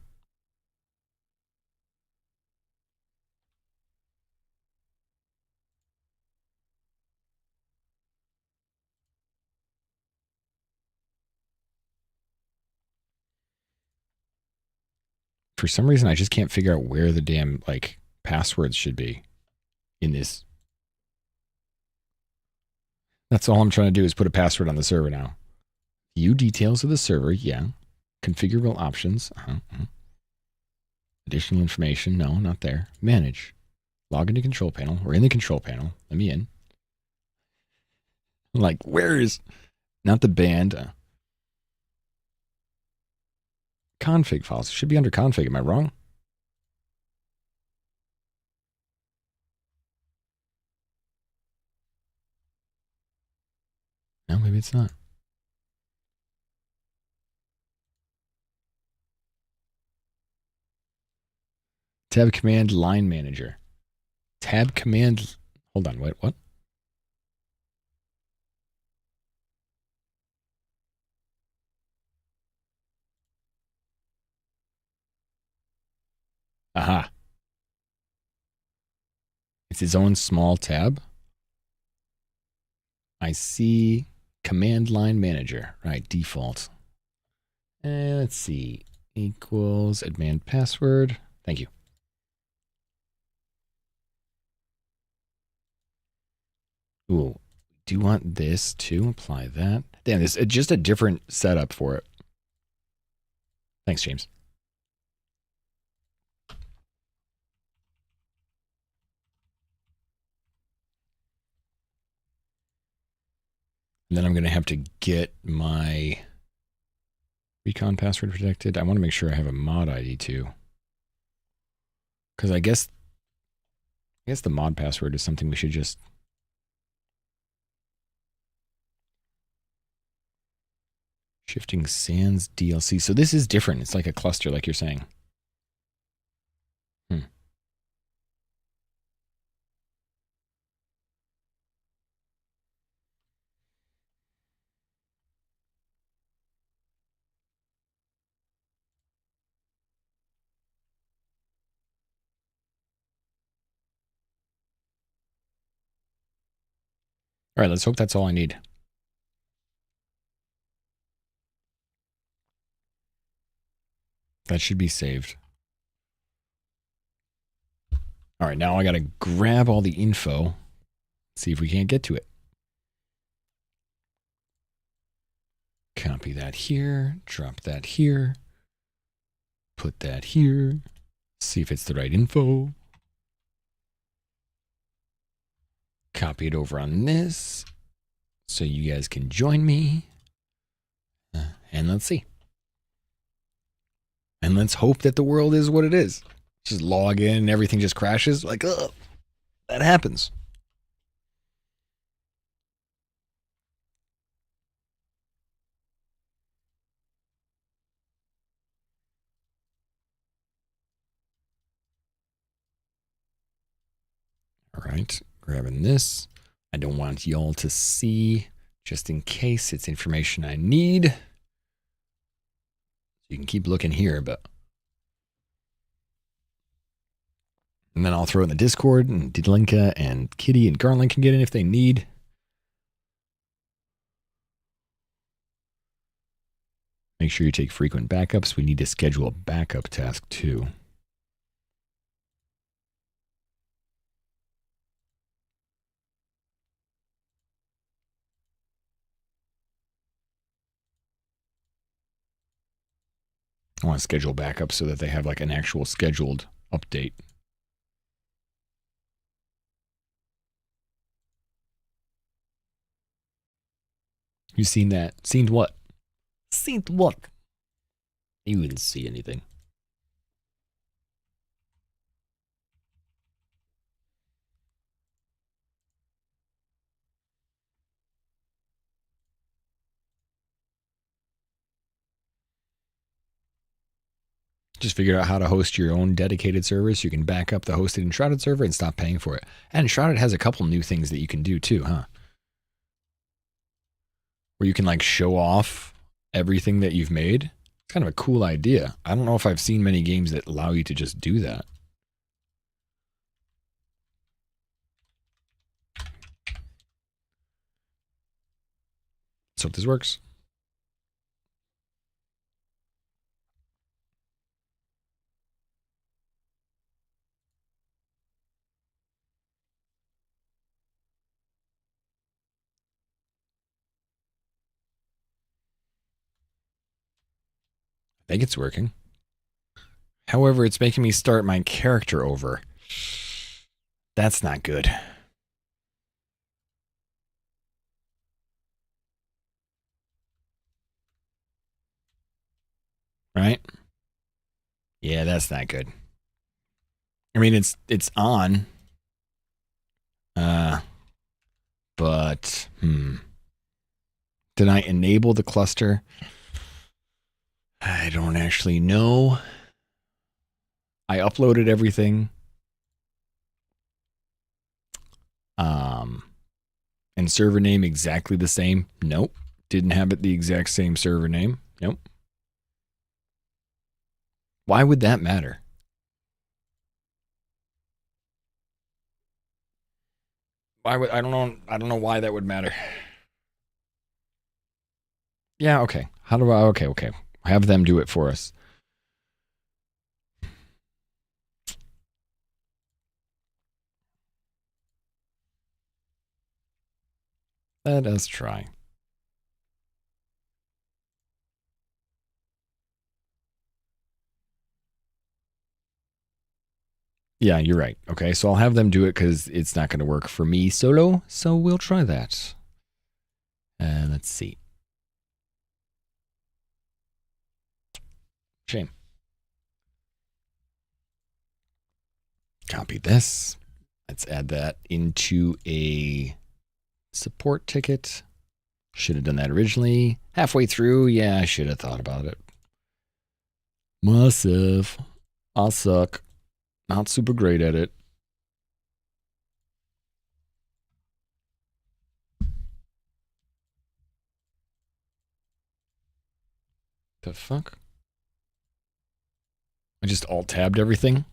[SPEAKER 1] For some reason, I just can't figure out where the damn, like, passwords should be in this. That's all I'm trying to do is put a password on the server now. View details of the server, yeah. Configurable options. Additional information, no, not there. Manage. Log into control panel. We're in the control panel. Let me in. I'm like, where is... Not the band. Config files. It should be under config. Am I wrong? No, maybe it's not. Tab command line manager. Tab command. Hold on. Wait, what? Aha. It's its own small tab. I see command line manager. Right, default. And let's see. Equals admin password. Thank you. Ooh, do you want this to apply that? Damn, this is just a different setup for it. Thanks, James. And then I'm going to have to get my recon password protected. I want to make sure I have a mod ID too. Because I guess the mod password is something we should just... Shifting Sands DLC. So this is different. It's like a cluster, like you're saying. All right, let's hope that's all I need. That should be saved. All right, now I got to grab all the info. See if we can't get to it. Copy that here. Drop that here. Put that here. See if it's the right info. Copy it over on this so you guys can join me. And let's see. And let's hope that the world is what it is. Just log in and everything just crashes. Like, ugh, that happens. All right, grabbing this. I don't want y'all to see, just in case it's information I need. You can keep looking here, but... And then I'll throw it in the Discord, and Didlinka and Kitty and Garland can get in if they need. Make sure you take frequent backups. We need to schedule a backup task too. I want to schedule backups so that they have like an actual scheduled update. You seen that? Seen what? Seen what?
[SPEAKER 2] You didn't see anything.
[SPEAKER 1] Just figured out how to host your own dedicated server so you can back up the hosted and shrouded server and stop paying for it. And shrouded has a couple new things that you can do too, huh? Where you can like show off everything that you've made. It's kind of a cool idea. I don't know if I've seen many games that allow you to just do that. Let's hope this works. I think it's working. However, it's making me start my character over. That's not good. Right? Yeah, that's not good. I mean, it's on. But did I enable the cluster? I don't actually know. I uploaded everything. And server name exactly the same? Nope. Didn't have it the exact same server name. Nope. Why would that matter? Why would I don't know why that would matter. Yeah, okay. How do I okay. Have them do it for us. Let us try. Yeah, you're right. Okay, so I'll have them do it because it's not going to work for me solo. So we'll try that. Let's see. Shame. Copy this. Let's add that into a support ticket. Should have done that originally. Halfway through, yeah, I should have thought about it. Massive. I suck. Not super great at it. The fuck? I just alt-tabbed everything?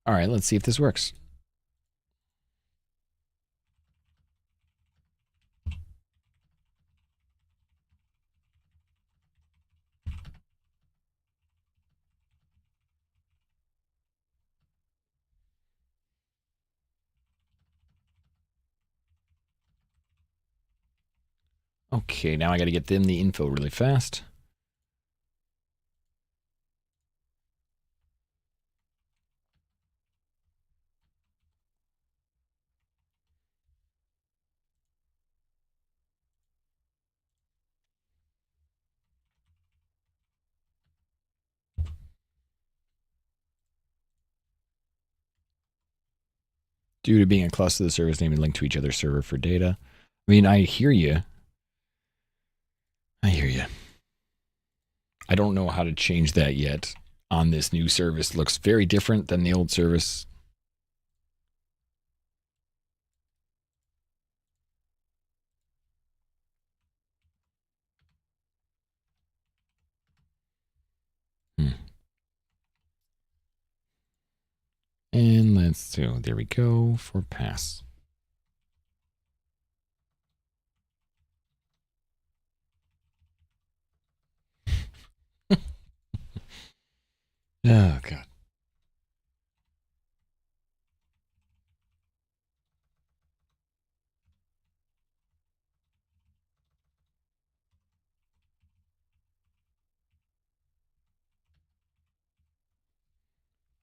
[SPEAKER 1] All right, let's see if this works. Okay, now I got to get them the info really fast. Due to being a cluster, the servers name and link to each other's server for data. I mean, I hear you. I hear you. I don't know how to change that yet on this new service. It looks very different than the old service. And let's do, there we go for pass. Oh, God.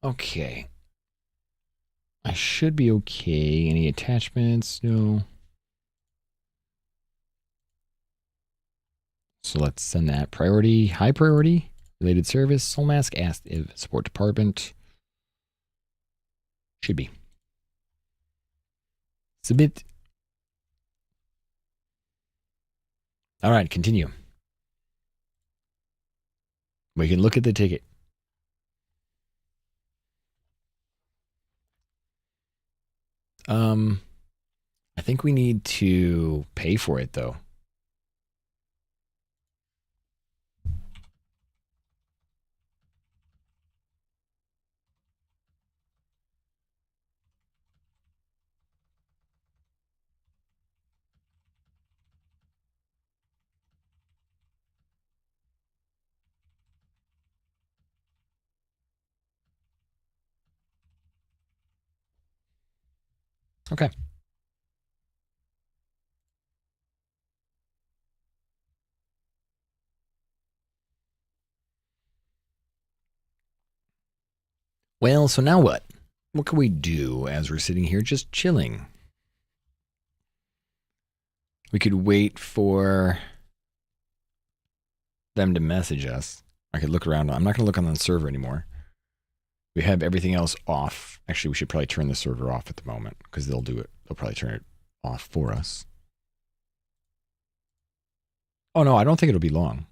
[SPEAKER 1] Okay. I should be okay. Any attachments? No. So let's send that. Priority, high priority, related service. SoulMask asked if support department. Should be. Submit. All right, continue. We can look at the ticket. I think we need to pay for it though. Okay. Well, so now what? What can we do as we're sitting here just chilling? We could wait for them to message us. I could look around. I'm not going to look on the server anymore. We have everything else off. Actually, we should probably turn the server off at the moment because they'll do it. They'll probably turn it off for us. Oh, no, I don't think it'll be long.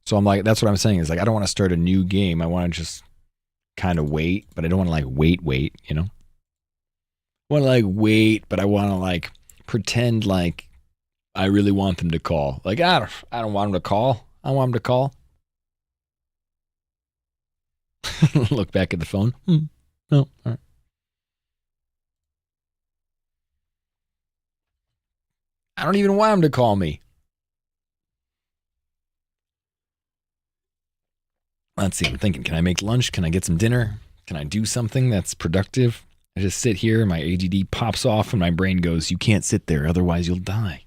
[SPEAKER 1] So I'm like, that's what I'm saying is like, I don't want to start a new game. I want to just kind of wait, but I don't want to like wait, you know? I want to like wait, but I want to like pretend like I really want them to call. Like, I don't want them to call. I want them to call. Look back at the phone. No, all right. I don't even want them to call me. Let's see. I'm thinking, can I make lunch? Can I get some dinner? Can I do something that's productive? I just sit here, my ADD pops off, and my brain goes, you can't sit there, otherwise you'll die.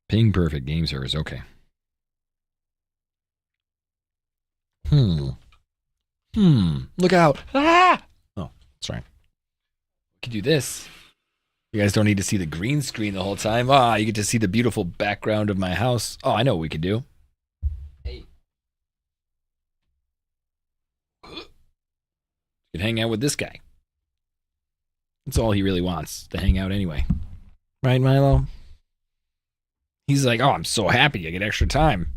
[SPEAKER 1] Ping perfect game service. Okay. Look out. Ah! Oh, that's right. We could do this. You guys don't need to see the green screen the whole time. You get to see the beautiful background of my house. Oh, I know what we could do. Hey. You could hang out with this guy. That's all he really wants, to hang out anyway. Right, Milo? He's like, oh, I'm so happy I get extra time.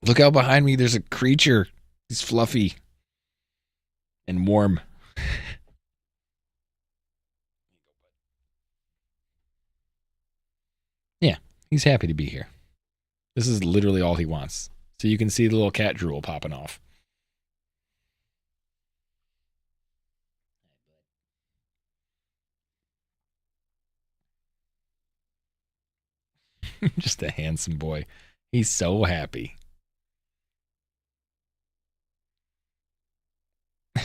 [SPEAKER 1] Look out behind me. There's a creature. He's fluffy and warm. Yeah, he's happy to be here. This is literally all he wants. So you can see the little cat drool popping off. Just a handsome boy. He's so happy.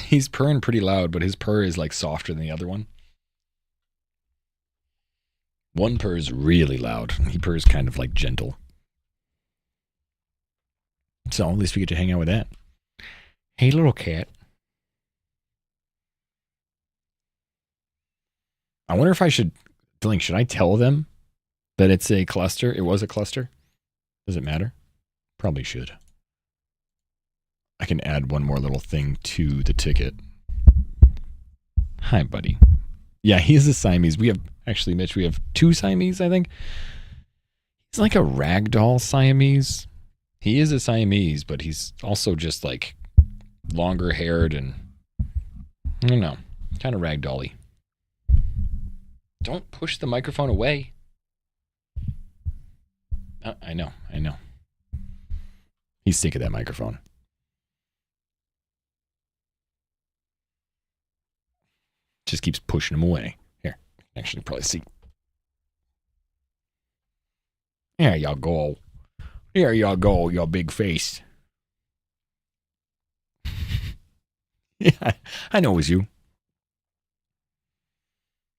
[SPEAKER 1] He's purring pretty loud, but his purr is like softer than the other one. One purr is really loud. He purrs kind of like gentle. So at least we get to hang out with that. Hey, little cat. I wonder if I should I tell them that it's a cluster? It was a cluster? Does it matter? Probably should. I can add one more little thing to the ticket. Hi, buddy. Yeah, he is a Siamese. Actually, Mitch, we have 2 Siamese, I think. He's like a ragdoll Siamese. He is a Siamese, but he's also just like longer haired and I don't know, kind of ragdolly. Don't push the microphone away. I know. He's sick of that microphone. Just keeps pushing him away. Here, actually, probably see. There y'all go. There y'all go, your big face. Yeah, I know it was you.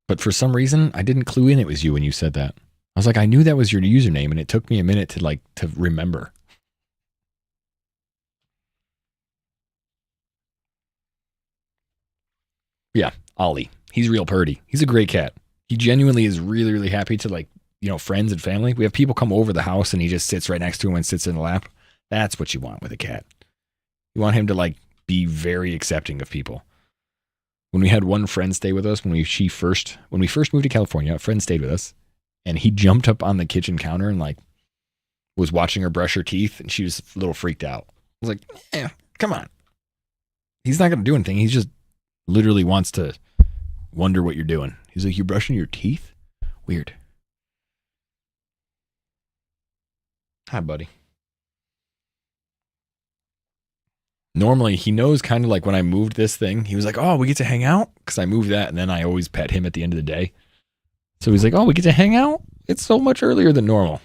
[SPEAKER 1] But for some reason, I didn't clue in it was you when you said that. I was like, I knew that was your username, and it took me a minute to remember. Yeah, Ollie. He's real purdy. He's a great cat. He genuinely is really, really happy to friends and family. We have people come over the house and he just sits right next to him and sits in the lap. That's what you want with a cat. You want him to be very accepting of people. When we had one friend stay with us, when we first moved to California, a friend stayed with us and he jumped up on the kitchen counter and was watching her brush her teeth and she was a little freaked out. I was like, come on. He's not going to do anything. He just literally wants to wonder what you're doing. He's like, you're brushing your teeth? Weird. Hi, buddy. Normally, he knows kind of when I moved this thing, he was like, oh, we get to hang out? Because I moved that, and then I always pet him at the end of the day. So he's like, oh, we get to hang out? It's so much earlier than normal.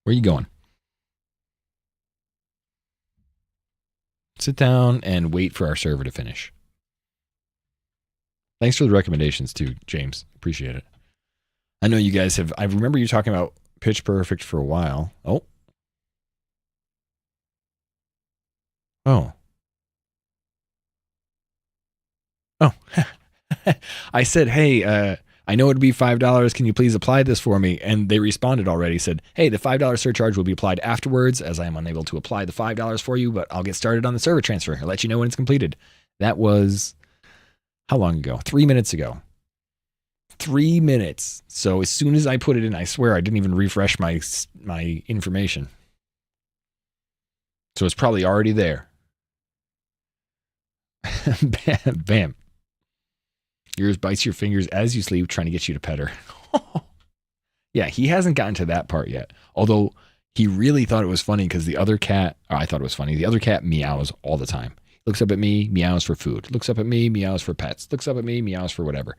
[SPEAKER 1] Where are you going? Sit down and wait for our server to finish. Thanks for the recommendations too, James. Appreciate it. I know you guys have, I remember you talking about Pitch Perfect for a while. Oh. I said, hey, I know it'd be $5. Can you please apply this for me? And they responded already, said, hey, the $5 surcharge will be applied afterwards as I am unable to apply the $5 for you, but I'll get started on the server transfer. I'll let you know when it's completed. That was, how long ago? 3 minutes ago. 3 minutes. So as soon as I put it in, I swear I didn't even refresh my information. So it's probably already there. Bam, bam. Yours bites your fingers as you sleep, trying to get you to pet her. Yeah, he hasn't gotten to that part yet. Although he really thought it was funny because the other cat, I thought it was funny. The other cat meows all the time. Looks up at me, meows for food. Looks up at me, meows for pets. Looks up at me, meows for whatever.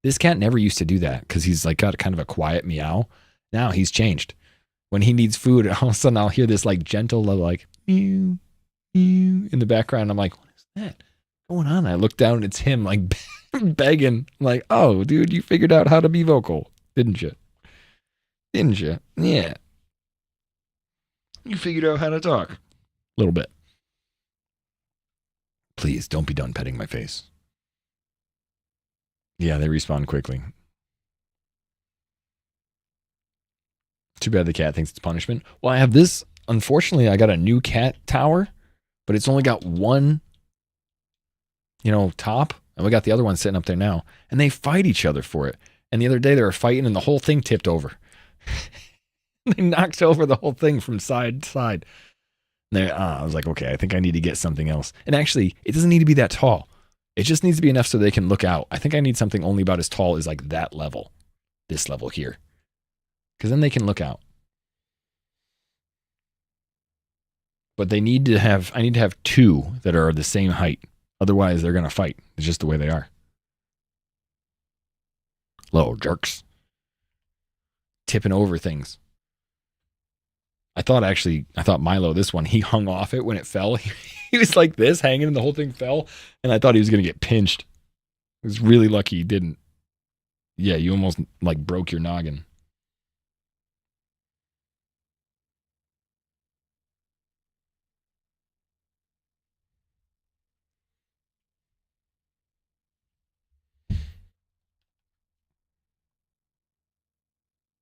[SPEAKER 1] This cat never used to do that because he's got kind of a quiet meow. Now he's changed. When he needs food, all of a sudden I'll hear this gentle mew, mew in the background. I'm like, what is that going on? I look down and it's him begging. I'm like, oh, dude, you figured out how to be vocal, didn't you? Didn't you? Yeah. You figured out how to talk. A little bit. Please don't be done petting my face. Yeah, they respawn quickly. Too bad the cat thinks it's punishment. Well, I have this. Unfortunately, I got a new cat tower, but it's only got one, top. And we got the other one sitting up there now. And they fight each other for it. And the other day they were fighting and the whole thing tipped over. They knocked over the whole thing from side to side. I was like, okay, I think I need to get something else. And actually, it doesn't need to be that tall. It just needs to be enough so they can look out. I think I need something only about as tall as that level. This level here. Because then they can look out. But I need to have two that are the same height. Otherwise, they're going to fight. It's just the way they are. Little jerks. Tipping over things. I thought Milo, this one, he hung off it when it fell. He was like this, hanging, and the whole thing fell. And I thought he was going to get pinched. I was really lucky he didn't. Yeah, you almost broke your noggin.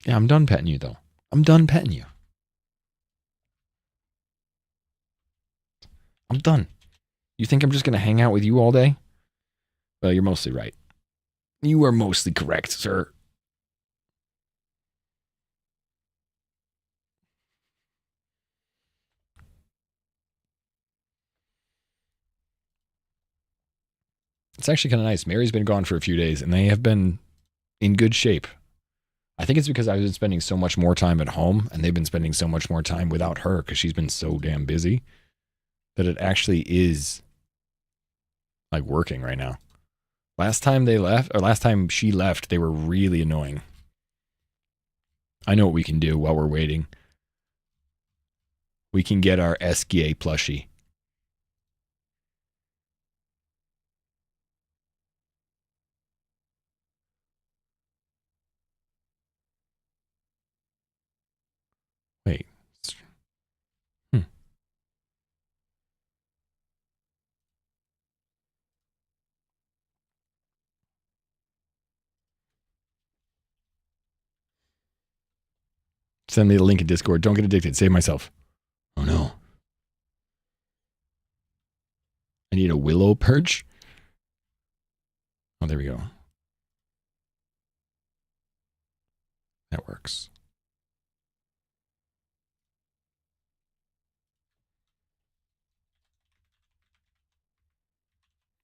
[SPEAKER 1] Yeah, I'm done petting you, though. I'm done petting you. I'm done. You think I'm just going to hang out with you all day? Well, you're mostly right. You are mostly correct, sir. It's actually kind of nice. Mary's been gone for a few days, and they have been in good shape. I think it's because I've been spending so much more time at home, and they've been spending so much more time without her because she's been so damn busy that it actually is working right now. Last time she left, they were really annoying. I know what we can do while we're waiting. We can get our SGA plushie. Send me the link in Discord. Don't get addicted. Save myself. Oh no. I need a willow perch. Oh, there we go. That works.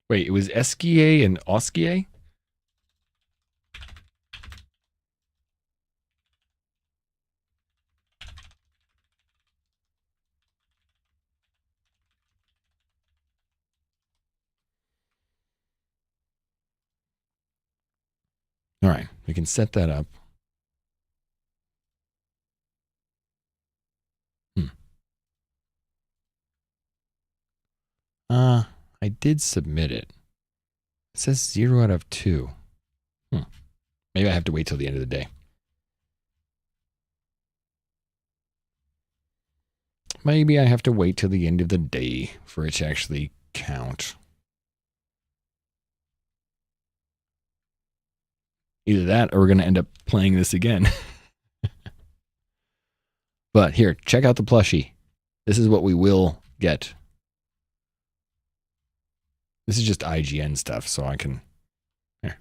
[SPEAKER 1] Wait, it was Esquier and Osquier? All right, we can set that up. I did submit it. It says 0 out of 2. Maybe I have to wait till the end of the day. Maybe I have to wait till the end of the day for it to actually count. Either that or we're going to end up playing this again. But here, check out the plushie. This is what we will get. This is just IGN stuff, so I can... Here.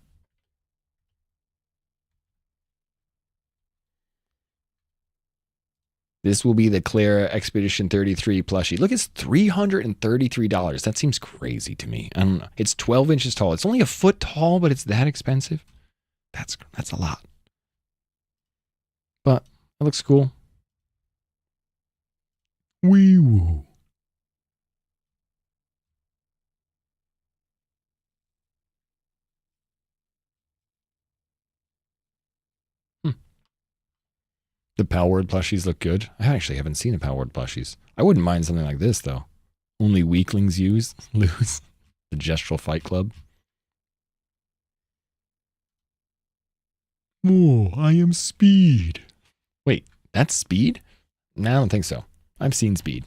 [SPEAKER 1] This will be the Clara Expedition 33 plushie. Look, it's $333. That seems crazy to me. I don't know. It's 12 inches tall. It's only a foot tall, but it's that expensive. That's a lot. But it looks cool. Wee woo. The Palward plushies look good. I actually haven't seen the Palward plushies. I wouldn't mind something like this, though. Only weaklings lose. The Gestural Fight Club. Oh, I am Speed. Wait, that's Speed? No, I don't think so. I've seen Speed.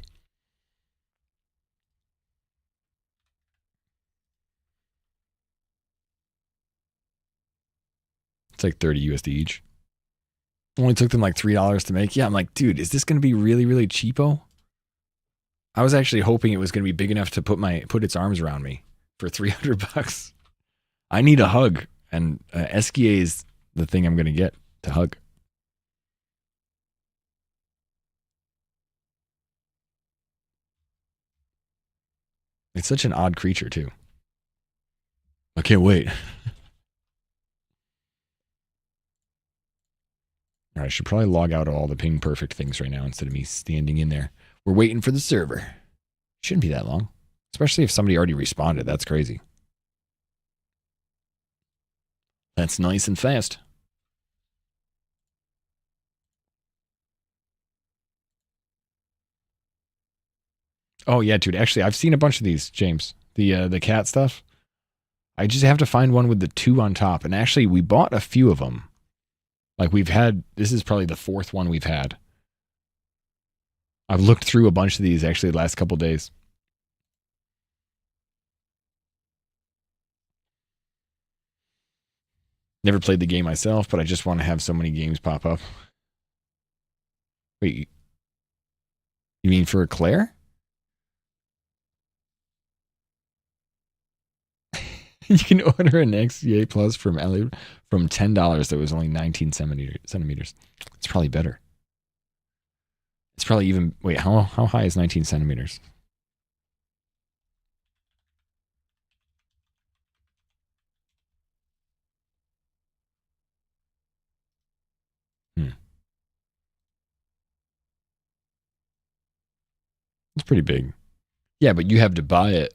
[SPEAKER 1] It's like 30 USD each. Only took them like $3 to make. Yeah, I'm like, dude, is this going to be really, really cheapo? I was actually hoping it was going to be big enough to put its arms around me for $300. I need a hug, and Esquier is the thing I'm going to get to hug. It's such an odd creature, too. I can't wait. All right, I should probably log out of all the ping perfect things right now instead of me standing in there. We're waiting for the server. Shouldn't be that long. Especially if somebody already responded. That's crazy. That's nice and fast. Oh, yeah, dude. Actually, I've seen a bunch of these, James. The cat stuff. I just have to find one with the 2 on top. And actually, we bought a few of them. Like we've had, this is probably the 4th one we've had. I've looked through a bunch of these actually the last couple days. Never played the game myself, but I just want to have so many games pop up. Wait, you mean for Claire? You can order an XCA Plus from Elliot from $10 that was only 19 centimeters. It's probably better. It's probably even... Wait, how high is 19 centimeters? It's pretty big. Yeah, but you have to buy it.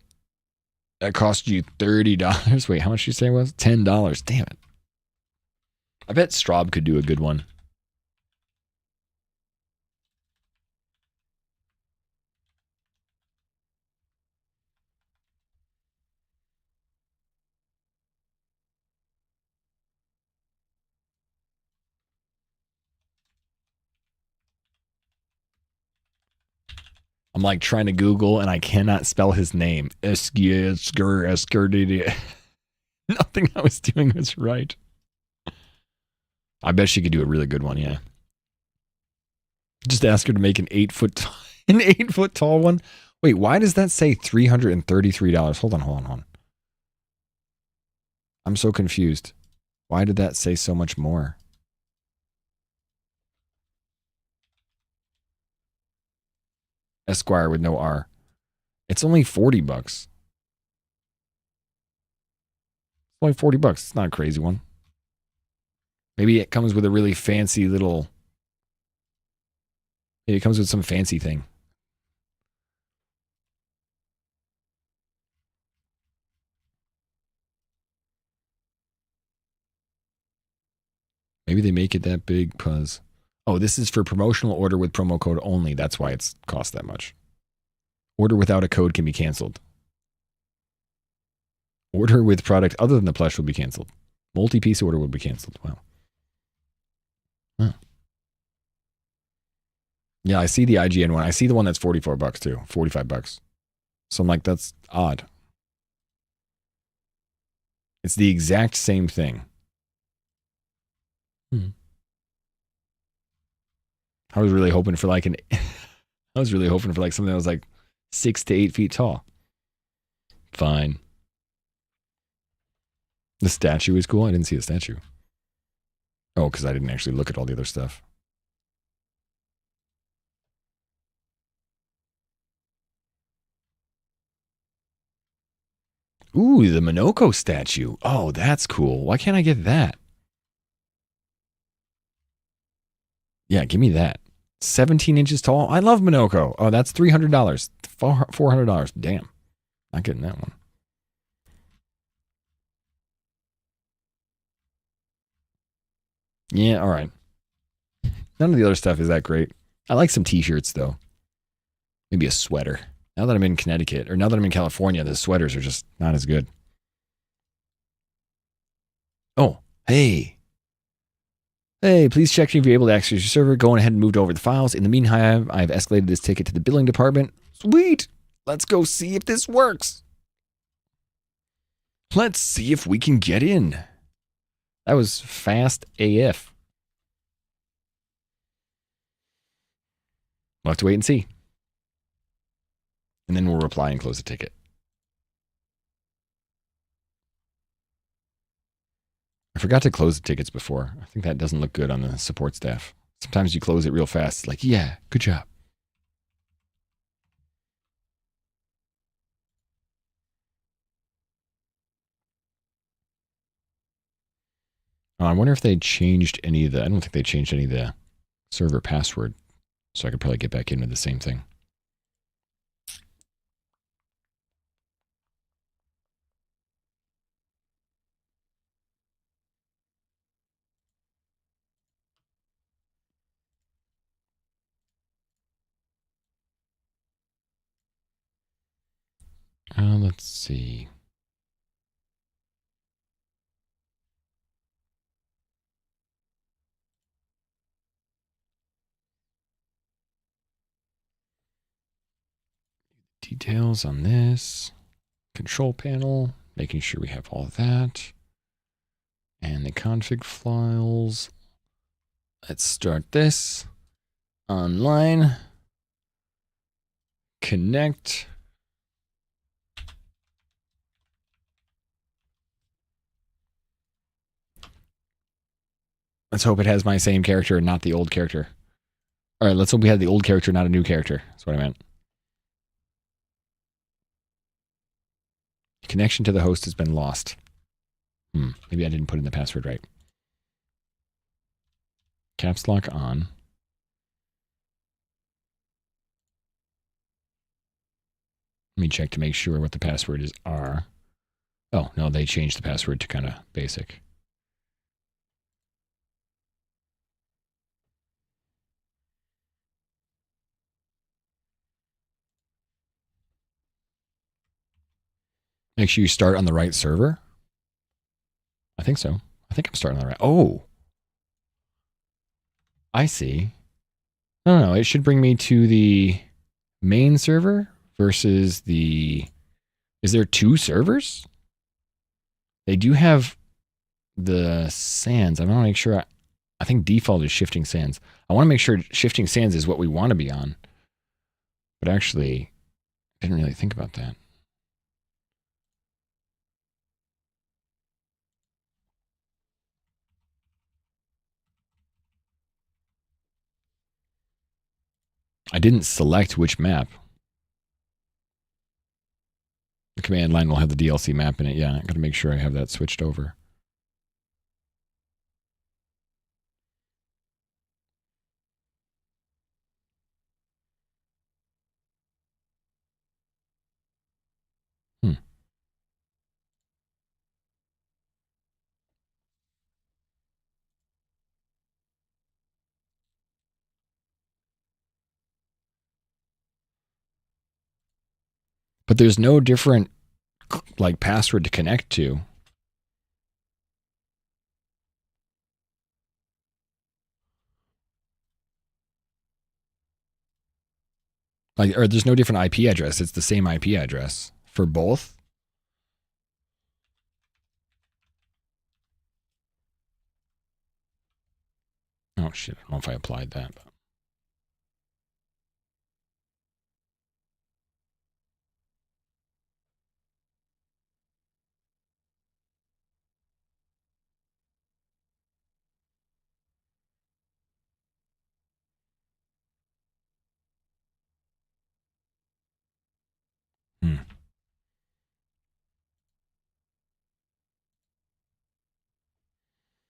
[SPEAKER 1] That cost you $30. Wait, how much did you say it was? $10. Damn it. I bet Straub could do a good one. I'm like trying to Google and I cannot spell his name. Nothing I was doing was right. I bet she could do a really good one, yeah. Just ask her to make an 8-foot an 8-foot tall one. Wait, why does that say $333? Hold on. I'm so confused. Why did that say so much more? Esquire with no R. It's only $40. It's only $40. It's not a crazy one. Maybe it comes with a really fancy little. Maybe it comes with some fancy thing. Maybe they make it that big, Puzz. Oh, this is for promotional order with promo code only. That's why it's cost that much. Order without a code can be canceled. Order with product other than the plush will be canceled. Multi-piece order will be canceled. Wow. Huh. Yeah, I see the IGN one. I see the one that's $44 too. $45. So I'm like, that's odd. It's the exact same thing. I was really hoping for like something that was like 6 to 8 feet tall. Fine. The statue is cool. I didn't see the statue. Oh, because I didn't actually look at all the other stuff. Ooh, the Minoko statue. Oh, that's cool. Why can't I get that? Yeah, give me that. 17 inches tall. I love Minoko. Oh, that's $300. $400. Damn. Not getting that one. Yeah, all right. None of the other stuff is that great. I like some t-shirts, though. Maybe a sweater. Now that I'm in Connecticut, or now that I'm in California, the sweaters are just not as good. Oh, hey. Hey, please check if you're able to access your server. Go ahead and move over the files. In the meantime, I've escalated this ticket to the billing department. Sweet. Let's go see if this works. Let's see if we can get in. That was fast AF. We'll have to wait and see. And then we'll reply and close the ticket. I forgot to close the tickets before. I think that doesn't look good on the support staff. Sometimes you close it real fast. It's like, yeah, good job. Oh, I wonder if they changed any of the. I don't think they changed any of the server password. So I could probably get back into the same thing. Let's see. Details on this. Control panel. Making sure we have all that. And the config files. Let's start this. Online. Connect. Let's hope it has my same character and not the old character. All right, let's hope we have the old character, not a new character. That's what I meant. Connection to the host has been lost. Maybe I didn't put in the password right. Caps lock on. Let me check to make sure what the password is are. Oh, no, they changed the password to kind of basic. Make sure you start on the right server. I think so. I think I'm starting on the right. Oh. I see. No, it should bring me to the main server versus the... Is there 2 servers? They do have the sands. I want to make sure I think default is Shifting Sands. I want to make sure Shifting Sands is what we want to be on. But actually, I didn't really think about that. I didn't select which map. The command line will have the DLC map in it. Yeah, I got to make sure I have that switched over. But there's no different like password to connect to. Like, or there's no different IP address. It's the same IP address for both. Oh shit! I don't know if I applied that. But.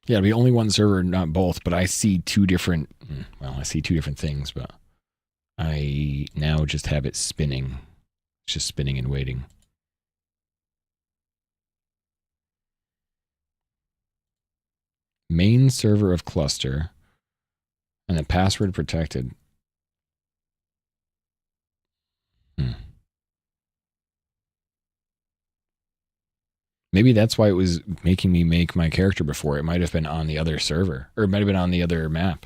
[SPEAKER 1] Yeah, it'll be only one server, not both. But I see two different. Well, I see two different things, but I now just have it spinning. It's just spinning and waiting. Main server of cluster, and the password protected. Maybe that's why it was making me make my character before. It might have been on the other server, or it might have been on the other map.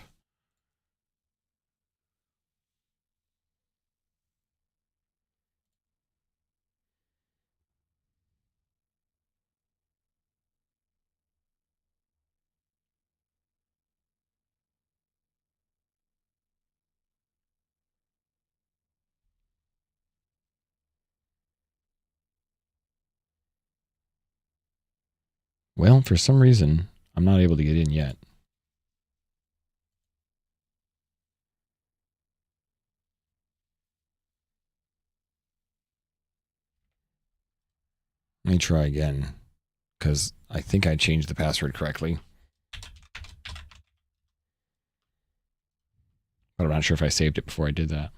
[SPEAKER 1] Well, for some reason, I'm not able to get in yet. Let me try again, because I think I changed the password correctly. But I'm not sure if I saved it before I did that.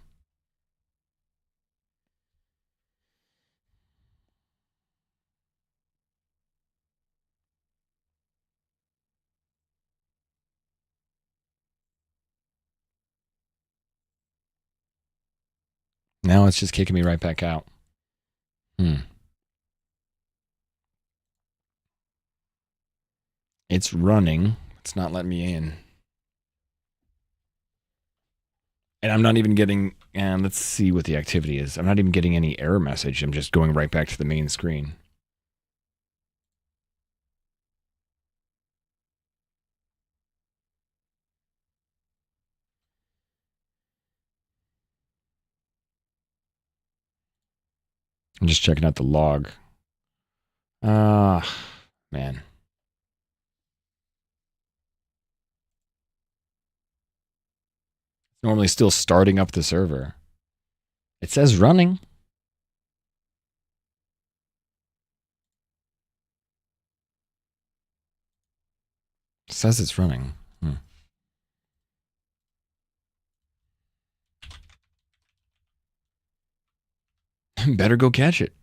[SPEAKER 1] Now it's just kicking me right back out. It's running. It's not letting me in. And I'm not even getting, and let's see what the activity is. I'm not even getting any error message. I'm just going right back to the main screen. I'm just checking out the log. Man. It's normally still starting up the server. It says running. It says it's running. Better go catch it.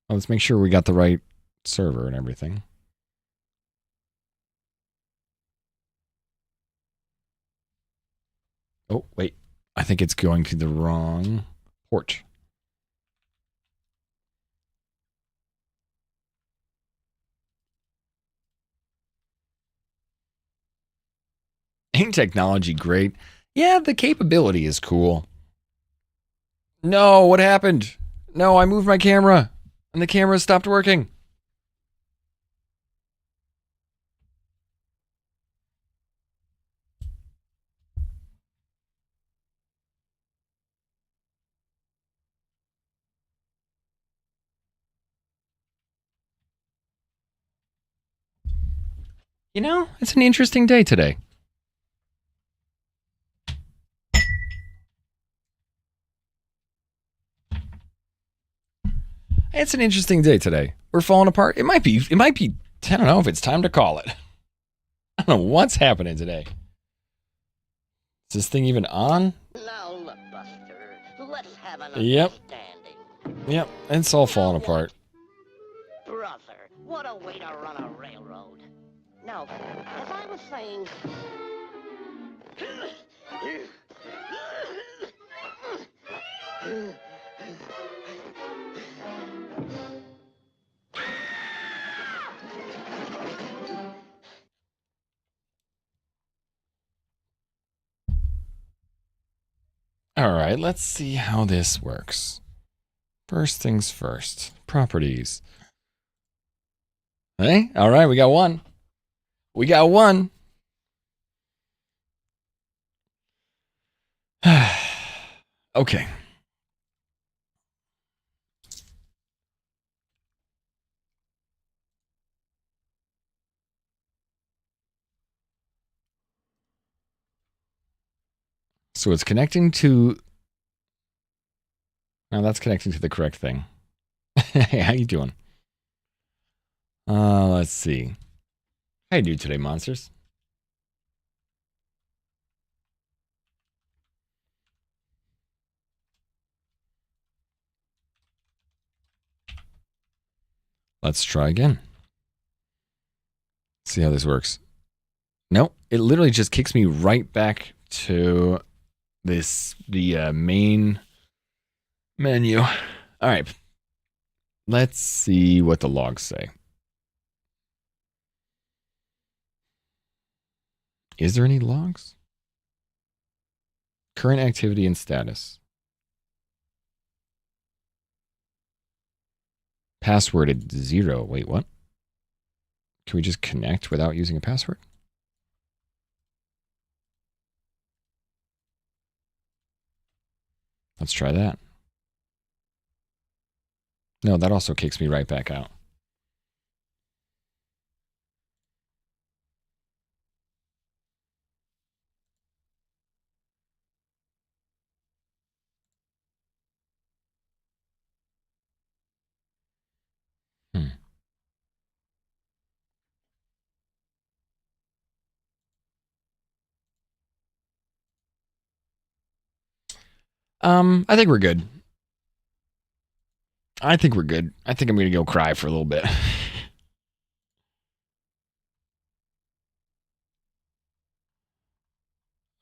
[SPEAKER 1] Well, let's make sure we got the right server and everything. Oh, wait. I think it's going to the wrong port. Ain't technology great? Yeah, the capability is cool. No, what happened? No, I moved my camera and the camera stopped working. You know, it's an interesting day today. It's an interesting day today. We're falling apart. It might be, I don't know if it's time to call it. I don't know what's happening today. Is this thing even on?
[SPEAKER 5] Now look, Buster, let's have an
[SPEAKER 1] Yep.
[SPEAKER 5] understanding.
[SPEAKER 1] Yep, it's all falling apart.
[SPEAKER 5] Brother, what a way to run a railroad. Now, as I was saying...
[SPEAKER 1] All right, let's see how this works. First things first. Properties. Hey, all right, we got one. We got one. Okay. So it's connecting to... Now that's connecting to the correct thing. Hey, how you doing? Let's see. How you doing today, monsters? Let's try again. See how this works. Nope, it literally just kicks me right back to the main menu. All right. Let's see what the logs say. Is there any logs? Current activity and status. Passworded 0. Wait, what? Can we just connect without using a password? Let's try that. No, that also kicks me right back out. I think we're good. I think we're good. I think I'm going to go cry for a little bit.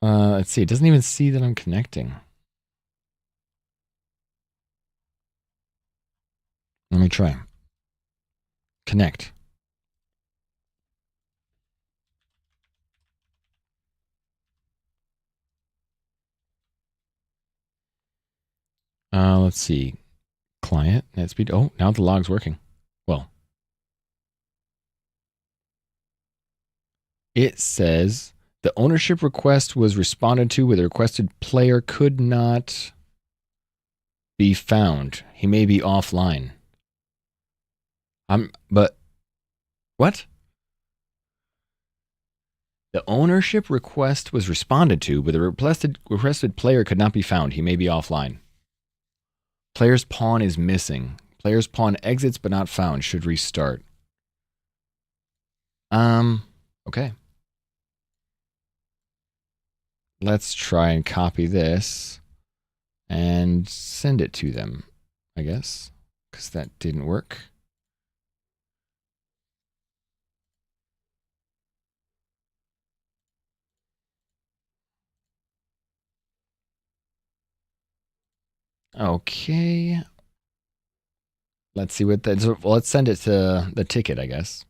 [SPEAKER 1] Let's see. It doesn't even see that I'm connecting. Let me try. Connect. Let's see. Client, NetSpeed. Oh, now the log's working. Well, it says the ownership request was responded to where the requested player could not be found. He may be offline. But what? The ownership request was responded to, but the requested player could not be found. He may be offline. Player's pawn is missing. Player's pawn exits but not found. Should restart. Okay. Let's try and copy this and send it to them, I guess, because that didn't work. Okay. Let's see what that. So let's send it to the ticket, I guess.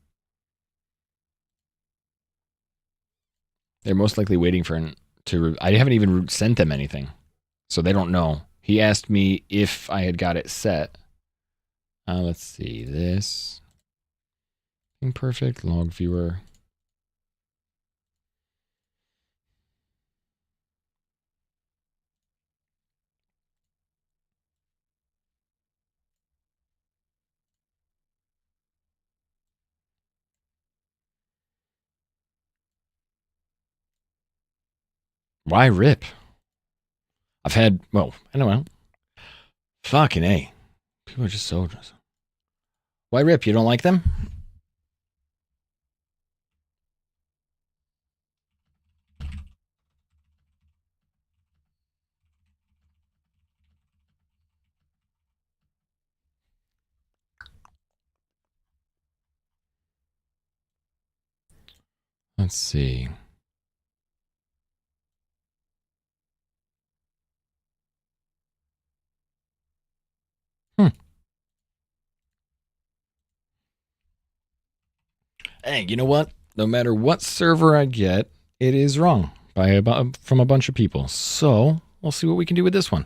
[SPEAKER 1] They're most likely waiting for I haven't even sent them anything, so they don't know. He asked me if I had got it set. Let's see this. Imperfect log viewer. Why rip? I've had, well, I don't know. Fucking A. People are just so. Why rip? You don't like them? Let's see. Hey, you know what? No matter what server I get, it is wrong from a bunch of people. So we'll see what we can do with this one.